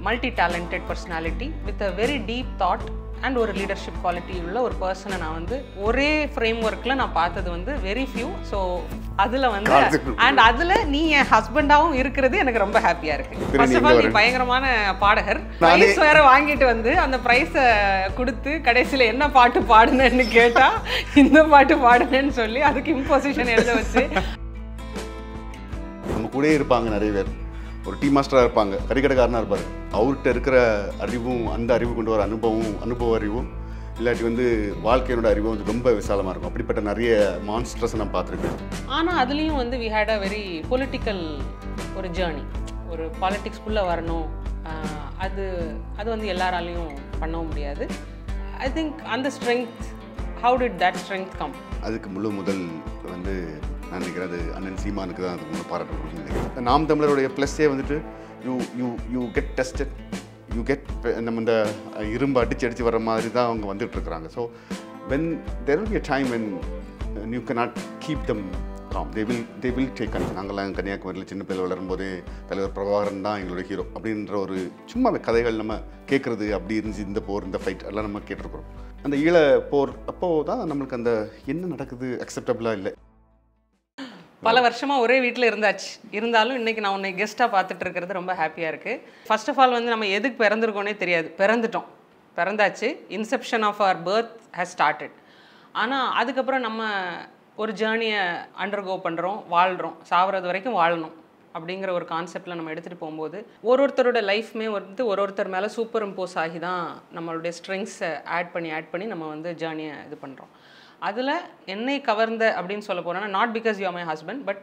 multi-talented personality with a very deep thought and ஒரு leadership quality உள்ள ஒரு பர்சனை நான் வந்து ஒரே ஃப்ரேம்ஒர்க்கில் நான் பார்த்தது வந்து வெரி ஃபியூ. ஸோ அதில் வந்து அண்ட் அதில் நீ என் ஹஸ்பண்டாகவும் இருக்கிறது எனக்கு ரொம்ப ஹாப்பியாக இருக்குது. ஃபர்ஸ்ட் ஆஃப் ஆல் நீ பயங்கரமான பாடகர், ப்ரைஸ் வேறு வாங்கிட்டு வந்து அந்த ப்ரைஸை கொடுத்து கடைசியில் என்ன பாட்டு பாடுனேன்னு கேட்டால் இந்த பாட்டு பாடுனேன்னு சொல்லி அதுக்கு இம்போசிஷன் எழுத வச்சு நம்ம கூட இருப்பாங்க நிறைய பேர். ஒரு டீ மாஸ்டராக இருப்பாங்க, கறிக்கடைக்காரனாக இருப்பார். அவர்கிட்ட இருக்கிற அறிவும் அந்த அறிவு கொண்டு வர அனுபவ அறிவும் இல்லாட்டி வந்து வாழ்க்கையோட அறிவும் வந்து ரொம்ப விசாலமாக இருக்கும். அப்படிப்பட்ட நிறைய மான்ஸ்டர்ஸை நான் பார்த்துருக்கேன். ஆனால் அதுலேயும் வந்து we had a very political ஒரு ஜேர்னி. ஒரு பாலிட்டிக்ஸ்குள்ளே வரணும், அது அது வந்து எல்லாராலையும் பண்ணவும் முடியாது. ஐ திங்க் அந்த strength, how did that strength come? அதுக்கு முதல் வந்து நான் நினைக்கிறேன் அது அண்ணன் சீமானுக்கு தான் அதுக்கு முழு பாராட்டு கொடுக்கணும்னு நினைக்கிறேன். நாம் தமிழருடைய ப்ளஸ்ஸே வந்துட்டு you get tested, you get நம்ம இந்த இரும்பு அடித்து வர மாதிரி தான் அவங்க வந்துட்டுருக்குறாங்க. So when there will be a time when you cannot keep them calm, they will take on. நாங்கள்லாம் கன்னியாகுமரியில் சின்ன பிள்ளை வளரும்போதே தலைவர் பிரபாகரன் தான் எங்களோட ஹீரோ அப்படின்ற ஒரு சும்மா கதைகள் நம்ம கேட்குறது. அப்படி இருந்துச்சு இந்த போர், இந்த ஃபைட் எல்லாம் நம்ம கேட்டிருக்கிறோம். அந்த ஈழ போர் அப்போது தான் நம்மளுக்கு அந்த என்ன நடக்குது அக்செப்டபிளாக இல்லை. பல வருஷமாக ஒரே வீட்டில் இருந்தாலும் இன்றைக்கி நான் உன்னை கெஸ்ட்டாக பார்த்துட்டு இருக்கிறது ரொம்ப ஹாப்பியாக இருக்குது. ஃபர்ஸ்ட் ஆஃப் ஆல் வந்து நம்ம எதுக்கு பிறந்திருக்கோனே தெரியாது. பிறந்தாச்சு. Inception of our birth has started. ஆனால் அதுக்கப்புறம் நம்ம ஒரு ஜேர்னியை அண்டர்கோ பண்ணுறோம், வாழ்கிறோம், சாவறது வரைக்கும் வாழணும் அப்படிங்கிற ஒரு கான்செப்டில் நம்ம எடுத்துகிட்டு போகும்போது ஒருத்தரோட லைஃப்மே வந்து ஒருத்தர் மேலே சூப்பர் இம்போஸ் ஆகி தான் நம்மளுடைய ஸ்ட்ரெங்ஸை ஆட் பண்ணி நம்ம வந்து ஜேர்னியை இது பண்ணுறோம். அதில் என்னை கவர்ந்த அப்படின்னு சொல்ல போகிறேன்னா, not because you are my husband, but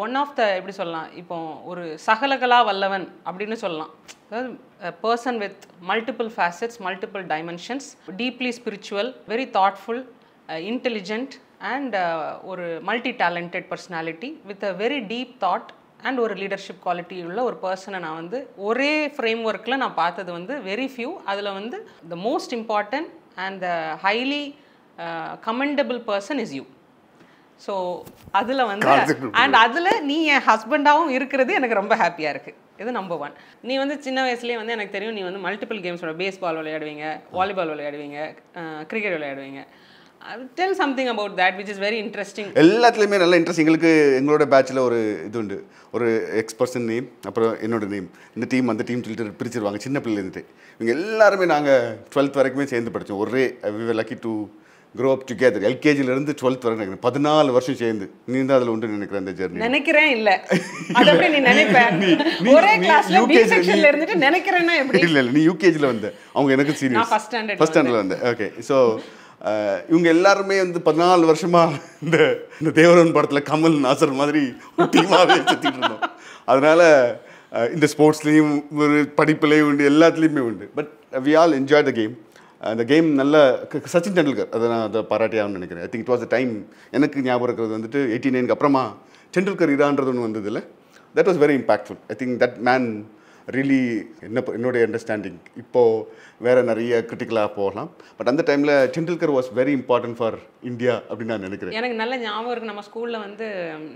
one of the எப்படி சொல்லலாம், இப்போ ஒரு சகலகலா வல்லவன் அப்படின்னு சொல்லலாம். அதாவது person with multiple facets, multiple dimensions, deeply spiritual, very thoughtful, intelligent and ஒரு multi talented personality with a very deep thought and ஒரு லீடர்ஷிப் குவாலிட்டி உள்ள ஒரு பர்சனை நான் வந்து ஒரே ஃப்ரேம்ஒர்க்கில் நான் பார்த்தது வந்து வெரி ஃபியூ. அதில் வந்து the most important and the highly commendable person is you. So அதில் வந்து அண்ட் அதில் நீ என் ஹஸ்பண்டாகவும் இருக்கிறது எனக்கு ரொம்ப ஹாப்பியாக இருக்குது. இது நம்பர் ஒன். நீ வந்து சின்ன வயசுலேயே வந்து எனக்கு தெரியும், நீ வந்து மல்டிபிள் கேம்ஸோட பேஸ்பால் விளையாடுவீங்க, வாலிபால் விளையாடுவீங்க, கிரிக்கெட் விளையாடுவீங்க. Tell something about that which is very interesting. எல்லாத்துலேயுமே நல்ல இன்ட்ரெஸ்ட். எங்களோட பேட்சில் ஒரு இது உண்டு, ஒரு எக்ஸ்பர்சன் நேம், அப்புறம் என்னோட நேம், இந்த டீம் அந்த டீம் சொல்லிட்டு பிரிச்சிருவாங்க சின்ன பிள்ளைலேருந்து. இவங்க எல்லாருமே நாங்கள் 12th வரைக்குமே சேர்ந்து படித்தோம். ஒரே we were lucky to grow up together. LKGலேருந்து 12th வரை நினைக்கிறேன், 14 வருஷம் சேர்ந்து. நீ தான் அதில் உண்டு நினைக்கிறேன் அந்த ஜெர்னி. நினைக்கிறேன் இல்லை, அது அப்படியே நீ நினைப்பேன். ஒரே கிளாஸ்ல பி செக்ஷன்ல இருந்துட்டு நினைக்கிறேன்னா எப்படி? இல்லை நீ யூகேஜியில் வந்த, அவங்க எனக்கு சீனியர். நான் ஃபர்ஸ்ட் ஸ்டாண்டர்ட்ல வந்தேன். ஓகே. ஸோ இவங்க எல்லாருமே வந்து 14 வருஷமாக இந்த தேவரன் படத்தில் கமல் நாசர் மாதிரி ஒரு டீமாகவே சுற்றிட்டு இருந்தோம். அதனால் இந்த ஸ்போர்ட்ஸ்லேயும் ஒரு படிப்புலேயும் உண்டு, எல்லாத்துலேயுமே உண்டு. But we all enjoy the game. அந்த கேம் நல்ல சச்சின் டெண்டுல்கர், அதை நான் அதை பாராட்டியாகனு நினைக்கிறேன். I think it was the time. எனக்கு ஞாபகம் இருக்கிறது வந்துட்டு 89க்கு அப்புறமா டெண்டுல்கர் இரான்றது ஒன்று வந்தது இல்லை, that was very impactful. I think that man really என்னுடைய அண்டர்ஸ்டாண்டிங். இப்போது வேறு நிறைய கிரிட்டிக்கலாக போகலாம், பட் அந்த டைமில் Tendulkar was very important for India அப்படின்னு நான் நினைக்கிறேன். எனக்கு நல்ல ஞாபகம் இருக்குது, நம்ம ஸ்கூலில் வந்து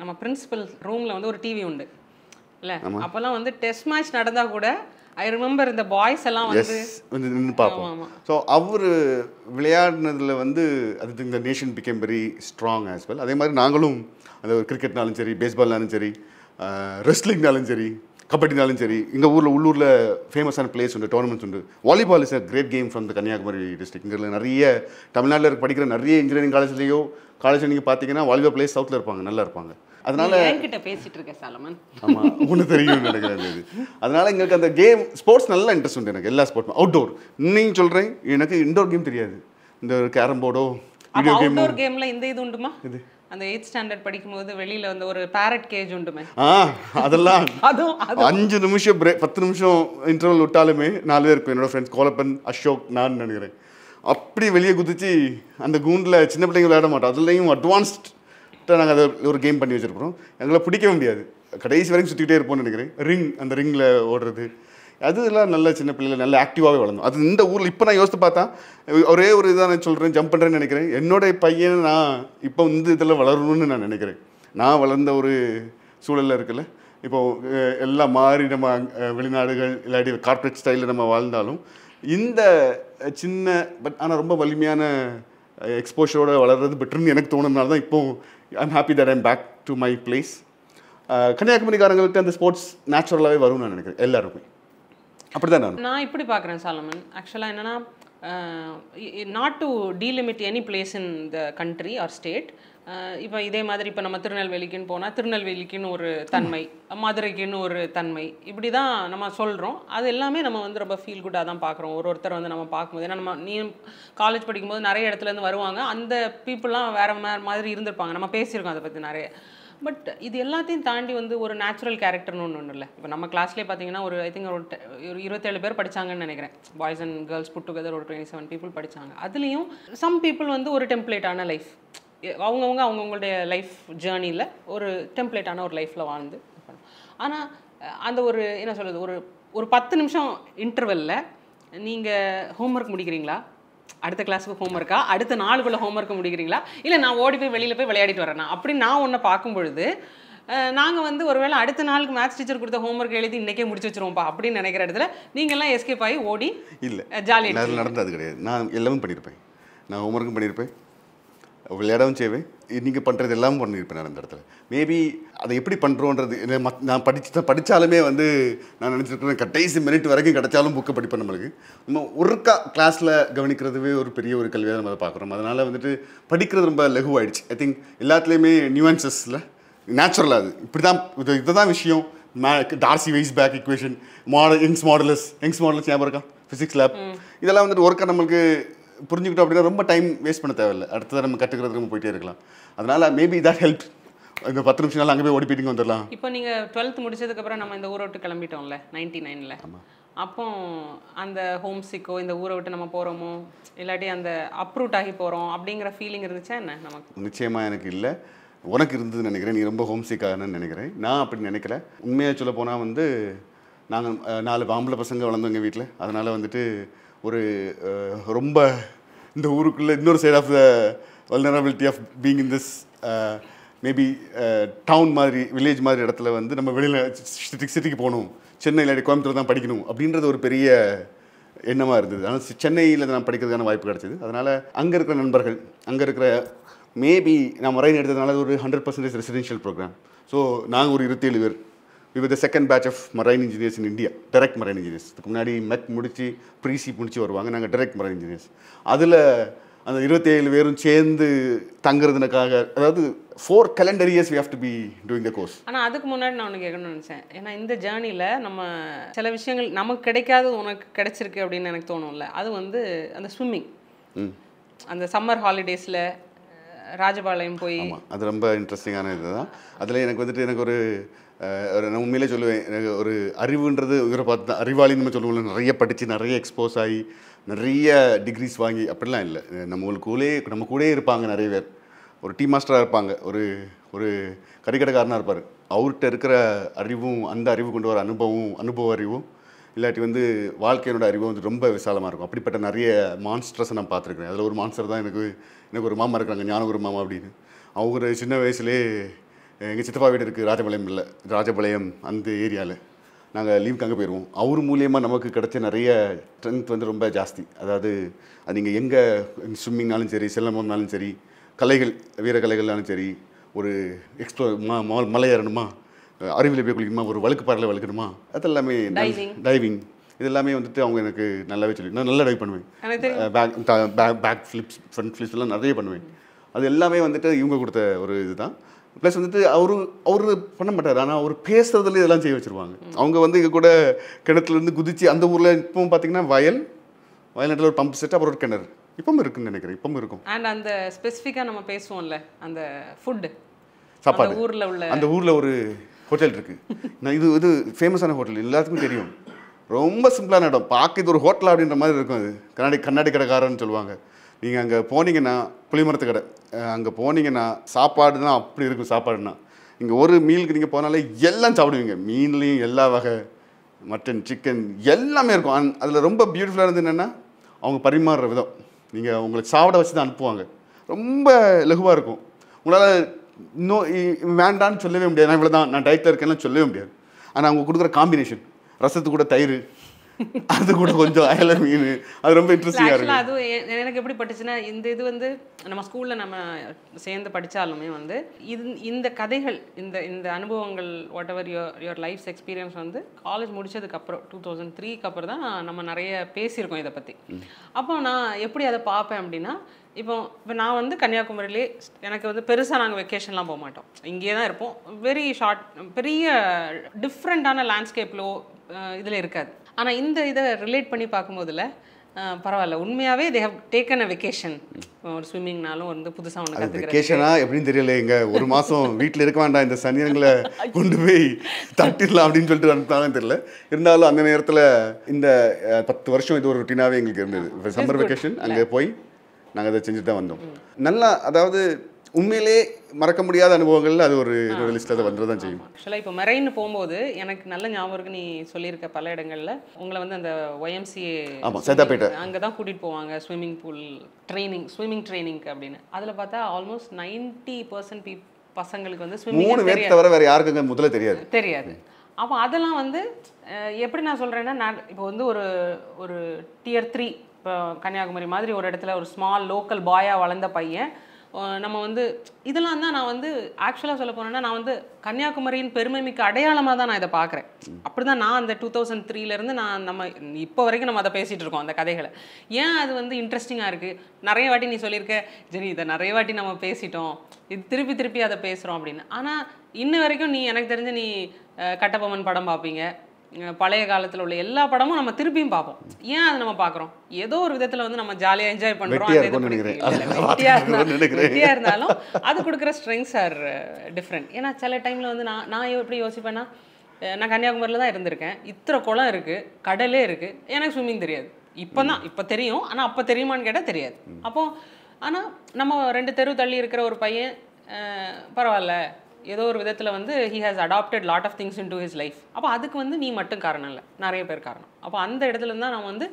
நம்ம பிரின்சிபல் ரூமில் வந்து ஒரு டிவி உண்டு இல்லை, அப்போல்லாம் வந்து டெஸ்ட் மேட்ச் நடந்தால் கூட ஐ ரிமெம்பர் இந்த பாய்ஸ் எல்லாம் வந்து நின்று பார்ப்போம். ஸோ அவர் விளையாடினதில் வந்து அது இந்த nation became very strong as well. அதே மாதிரி நாங்களும் அந்த கிரிக்கெட்னாலும் சரி, பேஸ்பால்னாலும் சரி, ரெஸ்லிங்னாலும் சரி, கபடினாலும் சரி, எங்கள் உள்ளூரில் ஃபேமஸான பிளேஸ் உண்டு, டோர்னமெண்ட்ஸ் உண்டு. Volleyball is a great game from the Kanyakumari district. இங்கே நிறைய தமிழ்நாட்டில் படிக்கிற நிறைய இன்ஜினியரிங் காலேஜில் நீங்கள் பார்த்தீங்கன்னா வாலிபால் பிளேஸ் சவுத்தில் இருப்பாங்க, நல்லா இருப்பாங்க. அதனால என்கிட்ட பேசிட்டு இருக்க சாலமன், ஆமாம் உங்களுக்கு தெரியும் நினைக்கிறேன் இது. அதனால எங்களுக்கு அந்த கேம் ஸ்போர்ட்ஸ் நல்லா இன்ட்ரெஸ்ட் உண்டு. எனக்கு எல்லா ஸ்போர்ட்ஸும் அவுட்டோர். இன்னும் சொல்கிறேன், எனக்கு இன்டோர் கேம் தெரியாது. இந்த கேரம் போர்டோ வீடியோ கேம். அவுட்டோர் கேம்ல இந்த இது உண்டுமா? இது அந்த 8th ஸ்டாண்டர்ட் படிக்கும்போது வெளியில வந்து ஒரு பேரட் கேஜ் உண்டுமே, அதெல்லாம் 5 நிமிஷம் பிரேக், 10 நிமிஷம் இன்டர்வல் விட்டாலுமே 4 பேர் இருக்கும். என்னோட ஃப்ரெண்ட்ஸ் கோலப்பன், அசோக், நான் நினைக்கிறேன். அப்படி வெளியே குதிச்சு அந்த கூண்டில் சின்ன பிள்ளைங்க விளையாட மாட்டோம். அதுலேயும் அட்வான்ஸ்ட் நாங்கள் அதை ஒரு கேம் பண்ணி வச்சுருக்கிறோம். எங்களை பிடிக்கவே முடியாது, கடைசி வரைக்கும் சுற்றிக்கிட்டே இருப்போம்னு நினைக்கிறேன். அந்த ரிங்கில் ஓடுறது, அதெல்லாம் நல்ல சின்ன பிள்ளைகள் நல்ல ஆக்டிவாகவே வளர்ந்தோம். அது இந்த ஊரில் இப்போ நான் யோசித்து பார்த்தா ஒரே ஒரு இதாக நான் சொல்கிறேன், ஜம்ப் பண்ணுறேன்னு நினைக்கிறேன். என்னோடய பையன் நான் இப்போ இந்த இதில் வளரணும்னு நான் நினைக்கிறேன். நான் வளர்ந்த ஒரு சூழலில் இருக்குல்ல, இப்போது எல்லாம் மாறி நம்ம வெளிநாடுகள் இல்லாட்டி கார்ப்பரேட் ஸ்டைலில் நம்ம வாழ்ந்தாலும் இந்த சின்ன பட் ஆனால் ரொம்ப வலிமையான எக்ஸ்போஷரோட வளர்றது பெட்டர்னு எனக்கு தோணுனால தான் இப்போது I'm happy that I'm back to my place. கன்னியாகுமரிக்காரங்களுக்கு அந்த ஸ்போர்ட்ஸ் நேச்சுரலாகவே வரும்னு நான் நினைக்கிறேன் எல்லாருமே. அப்படி தான் நான் இப்படி பார்க்குறேன் சாலமன். ஆக்சுவலாக என்னென்னா not to delimit any place in the country or state. இப்போ இதே மாதிரி இப்போ நம்ம திருநெல்வேலிக்குன்னு போனால் திருநெல்வேலிக்குன்னு ஒரு தன்மை, மதுரைக்குன்னு ஒரு தன்மை, இப்படி தான் நம்ம சொல்கிறோம். அது எல்லாமே நம்ம வந்து ரொம்ப ஃபீல் குட்டாக தான் பார்க்குறோம். ஒருத்தர் வந்து நம்ம பார்க்கும்போது, ஏன்னா நம்ம நீ காலேஜ் படிக்கும்போது நிறைய இடத்துலேருந்து வருவாங்க, அந்த பீப்புளெலாம் வேறு மாதிரி இருந்திருப்பாங்க, நம்ம பேசியிருக்கோம் அதை பற்றி நிறைய. பட் இது எல்லாத்தையும் தாண்டி வந்து ஒரு நேச்சுரல் கேரக்டர்னு ஒன்று இல்லை. இப்போ நம்ம கிளாஸ்லேயே பார்த்தீங்கன்னா ஒரு ஐ திங்க் ஒரு 27 பேர் படித்தாங்கன்னு நினைக்கிறேன். Boys and girls put together ஒரு 27 பீப்புள் படித்தாங்க. அதுலேயும் சம் பீப்புள் வந்து ஒரு டெம்ப்ளேட்டான லைஃப், அவங்கவுங்களுடைய லைஃப் ஜேர்னியில் ஒரு டெம்ப்ளேட்டான ஒரு லைஃப்பில் வாழ்ந்து. ஆனால் அந்த ஒரு என்ன சொல்கிறது, ஒரு 10 நிமிஷம் இன்டர்வெல்லில் நீங்கள் ஹோம்ஒர்க் முடிக்கிறீங்களா, அடுத்த கிளாஸுக்கு ஹோம்ஒர்க்கா, அடுத்த நாளுக்குள்ளே ஹோம்ஒர்க்கை முடிக்கிறீங்களா, இல்லை நான் ஓடி போய் வெளியில் போய் விளையாடிட்டு வரேன்னா அப்படின்னு நான் ஒன்று பார்க்கும்பொழுது, நாங்கள் வந்து ஒருவேளை அடுத்த நாளுக்கு மேத்ஸ் டீச்சர் கொடுத்த ஹோம்ஒர்க் எழுதி இன்றைக்கே முடிச்சு வச்சுருவோம்ப்பா அப்படின்னு நினைக்கிற இடத்துல நீங்கள்லாம் எஸ்கேப் ஆகி ஓடி இல்லை ஜாலியாக நடந்தது கிடையாது. நான் எல்லாமே பண்ணியிருப்பேன். நான் ஹோம்ஒர்க்கும் பண்ணியிருப்பேன், விளையாடவும் செய்வேன், நீங்கள் பண்ணுறது எல்லாமே பண்ணியிருப்பேன் நான் அந்த இடத்துல. மேபி அதை எப்படி பண்ணுறோன்றது நான் படித்தாலுமே வந்து நான் நினச்சிருக்கேன் கடைசி மினிட் வரைக்கும் கிடைச்சாலும் புக்கை படிப்பேன். நம்மளுக்கு நம்ம ஒருக்கா கிளாஸில் கவனிக்கிறதுவே ஒரு பெரிய ஒரு கல்வியாக நம்ம அதை பார்க்குறோம். அதனால் வந்துட்டு படிக்கிறது ரொம்ப லகுவாயிடுச்சு. ஐ திங்க் எல்லாத்துலேயுமே நியூவன்சஸில் நேச்சுரலாக அது இப்படி தான், இதுதான் விஷயம். Darcy Weisbach equation, Young's modulus ஞாபகம் இருக்கா, ஃபிசிக்ஸ் லேப், இதெல்லாம் வந்துட்டு ஒர்க்காக நம்மளுக்கு புரிஞ்சுக்கிட்டோம் அப்படின்னா ரொம்ப டைம் வேஸ்ட் பண்ண தேவையில்லை. அடுத்தது நம்ம கற்றுக்கிறதுக்கு நம்ம போயிட்டே இருக்கலாம். அதனால் மேபி தட் ஹெல்ப். இந்த 10 நிமிஷம் நாள் அங்கே போய் ஓடி போயிட்டு வந்துடலாம். இப்போ நீங்கள் 12th முடிச்சதுக்கப்புறம் நம்ம இந்த ஊரை விட்டு கிளம்பிட்டோம்ல 99ல். அப்போ அந்த ஹோம் சிக்கோ இந்த ஊரை விட்டு நம்ம போகிறோமோ இல்லாட்டி அந்த அப்ரூட் ஆகி போகிறோம் அப்படிங்கிற ஃபீலிங் இருந்துச்சா என்ன நமக்கு? நிச்சயமாக எனக்கு இல்லை, உனக்கு இருந்ததுன்னு நினைக்கிறேன். நீ ரொம்ப ஹோம் சிக்காகன்னு நினைக்கிறேன். நான் அப்படி நினைக்கல. உண்மையாக சொல்ல போனால் வந்து நாங்கள் 4 ஆம்பளை பசங்க வளர்ந்தோம் எங்கள் வீட்டில். அதனால் வந்துட்டு ஒரு ரொம்ப இந்த ஊருக்குள்ளே இன்னொரு side of the vulnerability of being in this maybe town மாதிரி வில்லேஜ் மாதிரி இடத்துல வந்து நம்ம வெளியில் சிட்டிக்கு போகணும், சென்னை இல்லாட்டி கோயம்புத்தூர் தான் படிக்கணும் அப்படின்றது ஒரு பெரிய எண்ணமாக இருந்தது. ஆனால் சென்னையில் நான் படிக்கிறதுக்கான வாய்ப்பு கிடச்சிது. அதனால் அங்கே இருக்கிற நண்பர்கள், அங்கே இருக்கிற மேபி நான் மரைன் எடுத்ததுனால ஒரு 100% ரெசிடென்ஷியல் ப்ரோக்ராம். ஸோ நாங்கள் ஒரு 27 பேர். We were the second batch of marine engineers in India, direct marine engineers. இதுக்கு முன்னாடி மெக் முடிச்சு ப்ரீசி முடிச்சு வருவாங்க, நாங்கள் direct marine engineers. அதில் அந்த 27 பேரும் சேர்ந்து தங்குறதுக்காக, அதாவது 4 calendar years we have to be doing the course. ஆனால் அதுக்கு முன்னாடி நான் ஒன்று கேட்கணும்னு நினச்சேன். ஏன்னா இந்த ஜேர்னியில் நம்ம சில விஷயங்கள் நமக்கு கிடைக்காதது உனக்கு கிடைச்சிருக்கு அப்படின்னு எனக்கு தோணும்ல, அது வந்து அந்த ஸ்விம்மிங். அந்த சம்மர் ஹாலிடேஸில் ராஜபாளையம் போய், அது ரொம்ப இன்ட்ரெஸ்டிங்கான இது தான். அதில் எனக்கு வந்துட்டு எனக்கு ஒரு நான் உண்மையிலே சொல்லுவேன், எனக்கு ஒரு அறிவுன்றது இவரை பார்த்து தான் அறிவாளின்னு நம்ம சொல்லுவோம். நிறைய படித்து நிறைய எக்ஸ்போஸ் ஆகி நிறைய டிகிரிஸ் வாங்கி அப்படிலாம் இல்லை. நம்ம கூட இருப்பாங்க நிறைய பேர். ஒரு டீ மாஸ்டராக இருப்பாங்க, ஒரு கறிக்கடைக்காரனாக இருப்பார். அவர்கிட்ட இருக்கிற அறிவும் அந்த அறிவு கொண்டு வர அனுபவ அறிவும் இல்லாட்டி வந்து வாழ்க்கையோட அறிவும் வந்து ரொம்ப விசாலமாக இருக்கும். அப்படிப்பட்ட நிறைய மான்ஸ்டர்ஸை நான் பார்த்துருக்கேன். அதில் ஒரு மான்ஸ்டர் தான் எனக்கு ஒரு மாமா இருக்கிறாங்க, ஞானகுரு மாமா அப்படின்னு. அவங்க சின்ன வயசுலேயே எங்கள் சித்தப்பா வீடு இருக்குது ராஜபாளையம் அந்த ஏரியாவில். நாங்கள் லீவுக்கு அங்கே போயிடுவோம். அவர் மூலியமாக நமக்கு கிடைச்ச நிறைய ஸ்ட்ரென்த் வந்து ரொம்ப ஜாஸ்தி. அதாவது அது நீங்கள் எங்கே ஸ்விம்மிங்னாலும் சரி, செல்லம்னாலும் சரி, கலைகள் வீரக்கலைகள்னாலும் சரி, ஒரு மலை ஏறணுமா, அருவியில் போய் குளிக்கணுமா, ஒரு வழுக்கு பாறையில் வழுக்கணுமா, அதெல்லாமே டைவிங், இதெல்லாமே வந்துட்டு அவங்க எனக்கு நல்லாவே சொல்லி, நான் நல்லா டைவ் பண்ணுவேன். பேக் ஃப்ளிப்ஸ், ஃப்ரண்ட் ஃப்ளிப்ஸ் எல்லாம் நிறைய பண்ணுவேன். அது எல்லாமே வந்துட்டு இவங்க கொடுத்த ஒரு இதுதான். ப்ளஸ் வந்துட்டு அவரு பண்ண மாட்டார், ஆனால் அவர் பேசுறதுல இதெல்லாம் செய்ய வச்சுருவாங்க. அவங்க வந்து இங்கே கூட கிணத்துலேருந்து குதிச்சு அந்த ஊரில் இப்போவும் பார்த்தீங்கன்னா வயல்நாட்டில் ஒரு பம்ப் செட், அப்புறம் ஒரு கிணறு இப்பவும் இருக்குன்னு நினைக்கிறேன். இப்பவும் இருக்கும். அண்ட் அந்த ஸ்பெசிஃபிக்காக நம்ம பேசுவோம்ல அந்த ஃபுட்டு சாப்பாடு, அந்த ஊரில் ஒரு ஹோட்டல் இருக்குது. நான் இது ஃபேமஸான ஹோட்டல், எல்லாத்துக்கும் தெரியும். ரொம்ப சிம்பிளான இடம், பார்க்க இது ஒரு ஹோட்டல் அப்படின்ற மாதிரி இருக்கும். அது கண்ணாடி கடைக்காரன்னு சொல்லுவாங்க. நீங்கள் அங்கே போனீங்கன்னா, புளிமரத்து கடை அங்கே போனீங்கன்னா சாப்பாடுனா அப்படி இருக்கும். சாப்பாடுனா இங்கே ஒரு மீலுக்கு நீங்கள் போனாலே எல்லாம் சாப்பிடுவீங்க. மீன்லேயும் எல்லா வகை, மட்டன், சிக்கன் எல்லாமே இருக்கும். அதில் ரொம்ப பியூட்டிஃபுல்லாக இருந்தது என்னென்னா அவங்க பரிமாறுற விதம். நீங்கள் உங்களுக்கு சாப்பிட வச்சு தான் அனுப்புவாங்க. ரொம்ப லகுவாக இருக்கும். உங்களால் இன்னும் வேண்டான்னு சொல்லவே முடியாது. நான் இவ்வளோ தான், நான் டயட்டில் இருக்கேன்னு சொல்லவே முடியாது. ஆனால் அவங்க கொடுக்குற காம்பினேஷன், ரசத்து கூட தயிர், அது கூட கொஞ்சம் அயல மீன், அது ரொம்ப இன்ட்ரெஸ்டிங்காக இருக்குது. அது எனக்கு எப்படி பட்டுச்சுன்னா, இந்த இது வந்து நம்ம ஸ்கூலில் நம்ம சேர்ந்து படித்தாலுமே வந்து இந்த கதைகள், இந்த அனுபவங்கள், whatever your life's experience வந்து காலேஜ் முடிச்சதுக்கப்புறம் 2003க்கு அப்புறம் தான் நம்ம நிறைய பேசியிருக்கோம் இதை பற்றி. அப்போ நான் எப்படி அதை பார்ப்பேன் அப்படின்னா, இப்போ நான் வந்து கன்னியாகுமரியிலே எனக்கு வந்து பெருசாக நாங்கள் வெக்கேஷன்லாம் போக மாட்டோம், இங்கே தான் இருப்போம். வெரி ஷார்ட், பெரிய டிஃப்ரெண்ட்டான லேண்ட்ஸ்கேப்லோ இதில் இருக்காது. ஆனால் இந்த இதை ரிலேட் பண்ணி பார்க்கும்போதுல பரவாயில்ல, உண்மையாகவே they have taken a vacation. ஒரு ஸ்விம்மிங்னாலும் வந்து புதுசாக ஒன்று கற்றுக்கிறேன். வெக்கேஷனா எப்படின்னு தெரியல, எங்க ஒரு மாதம் வீட்டில் இருக்க வேண்டாம், இந்த சனியங்களை கொண்டு போய் தட்டிடலாம் அப்படின்னு சொல்லிட்டு அனுப்பினாலும் தெரியல. இருந்தாலும் அந்த நேரத்தில் இந்த 10 வருஷம் இது ஒரு ருட்டீனாகவே எங்களுக்கு இருந்தது. சம்மர் வெக்கேஷன் அங்கே போய் நாங்கள் அதை செஞ்சுட்டு தான் வந்தோம். நல்லா, அதாவது உண்மையிலே மறக்க முடியாத அனுபவங்கள் அது ஒரு லிஸ்ட்டில் அதை வந்துட்டு தான் செய்யும். ஆக்சுவலாக இப்போ மெரைன் போகும்போது எனக்கு நல்ல ஞாபகம் இருக்குது, நீ சொல்லியிருக்க பல இடங்களில் உங்களை வந்து அந்த YMCA, ஆமாம், சேதாப்பேட்டை, அங்கே தான் கூட்டிகிட்டு போவாங்க ஸ்விம்மிங் பூல் ட்ரைனிங், ஸ்விம்மிங் ட்ரைனிங்க்கு அப்படின்னு. அதில் பார்த்தா ஆல்மோஸ்ட் 90% பசங்களுக்கு வந்து ஸ்விம்மிங் 3 பேர் தவிர வேறு யாருக்குங்க முதல்ல தெரியாது. அப்போ அதெல்லாம் வந்து எப்படி நான் சொல்கிறேன்னா, நான் இப்போ வந்து ஒரு Tier 3, இப்போ கன்னியாகுமரி மாதிரி ஒரு இடத்துல ஒரு ஸ்மால் லோக்கல் பாயாக வளர்ந்த பையன், நம்ம வந்து இதெல்லாம் தான் நான் வந்து ஆக்சுவலாக சொல்ல போனேன்னா, நான் வந்து கன்னியாகுமரியின் பெருமை மிக்க அடையாளமாக தான் நான் இதை பார்க்குறேன். அப்படி தான் நான் அந்த 2003லேருந்து நம்ம இப்போ வரைக்கும் நம்ம அதை பேசிகிட்டு இருக்கோம் அந்த கதைகளை. ஏன் அது வந்து இன்ட்ரெஸ்டிங்காக இருக்குது, நிறைய வாட்டி நீ சொல்லியிருக்க சரி இதை நிறைய வாட்டி நம்ம பேசிட்டோம், இது திருப்பி அதை பேசுகிறோம் அப்படின்னு. ஆனால் இன்ன வரைக்கும் நீ எனக்கு தெரிஞ்சு நீ கட்டபொம்மன் படம் பார்ப்பீங்க, பழைய காலத்தில் உள்ள எல்லா படமும் நம்ம திருப்பியும் பார்ப்போம். ஏன் அதை நம்ம பார்க்குறோம், ஏதோ ஒரு விதத்தில் வந்து நம்ம ஜாலியாக என்ஜாய் பண்ணுறோம். வெட்டியாக இருந்தாலும் அது கொடுக்குற ஸ்ட்ரெங்ஸ் ஆர் டிஃப்ரெண்ட். ஏன்னா சில டைமில் வந்து நான் எப்படி யோசிப்பேன்னா, நான் கன்னியாகுமரியில் தான் இருந்திருக்கேன், இத்தனை குளம் இருக்குது, கடலே இருக்குது, எனக்கு ஸ்விம்மிங் தெரியாது. இப்போ தெரியும், ஆனால் அப்போ தெரியுமான்னு கேட்டால் தெரியாது. அப்போது ஆனால் நம்ம 2 தெரு தள்ளி இருக்கிற ஒரு பையன் பரவாயில்ல, ஏதோ ஒரு விதத்தில் வந்து he has adopted lot of things into his life. அப்போ அதுக்கு வந்து நீ மட்டும் காரணம் இல்லை, நிறைய பேர் காரணம். அப்போ அந்த இடத்துல தான் நான் வந்து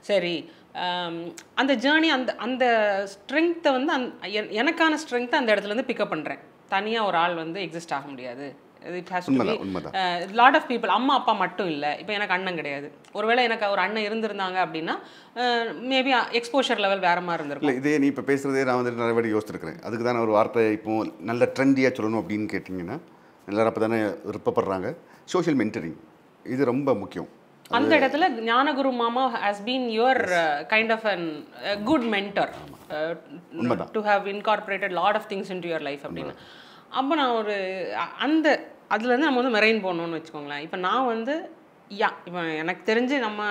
சரி அந்த ஜேர்னி, அந்த ஸ்ட்ரென்த்தை வந்து எனக்கான ஸ்ட்ரென்த்தை அந்த இடத்துலேருந்து பிக்கப் பண்ணுறேன். தனியாக ஒரு ஆள் வந்து எக்ஸிஸ்ட் ஆக முடியாது. It has to be lot of people. அம்மா அப்பா மட்டும் இல்லை, இப்போ எனக்கு அண்ணன் கிடையாது. ஒருவேளை எனக்கு ஒரு அண்ணன் இருந்திருந்தாங்க அப்படின்னா மேபி எக்ஸ்போஷர் லெவல் வேறு மாதிரி இருந்திருக்கும். இல்லை, இதே நீ இப்போ பேசுகிறதே நான் வந்துட்டு நிறைய வாட்டி யோசிச்சிருக்கிறேன். அதுக்கு தானே ஒரு வார்த்தை இப்போ நல்ல ட்ரெண்டியாக சொல்லணும் அப்படின்னு கேட்டிங்கன்னா, எல்லோரும் அப்போ தானே விருப்பப்படுறாங்க. சோஷியல் மென்டரிங் இது ரொம்ப முக்கியம். அந்த இடத்துல ஞானகுரு மாமா has been your kind of an good mentor to have incorporated lot of things in to your life அப்படின்னு. அப்போ நான் ஒரு அந்த அதுலேருந்து நம்ம வந்து மெரைன் போகணுன்னு வச்சுக்கோங்களேன். இப்போ நான் வந்து இப்போ எனக்கு தெரிஞ்சு நம்ம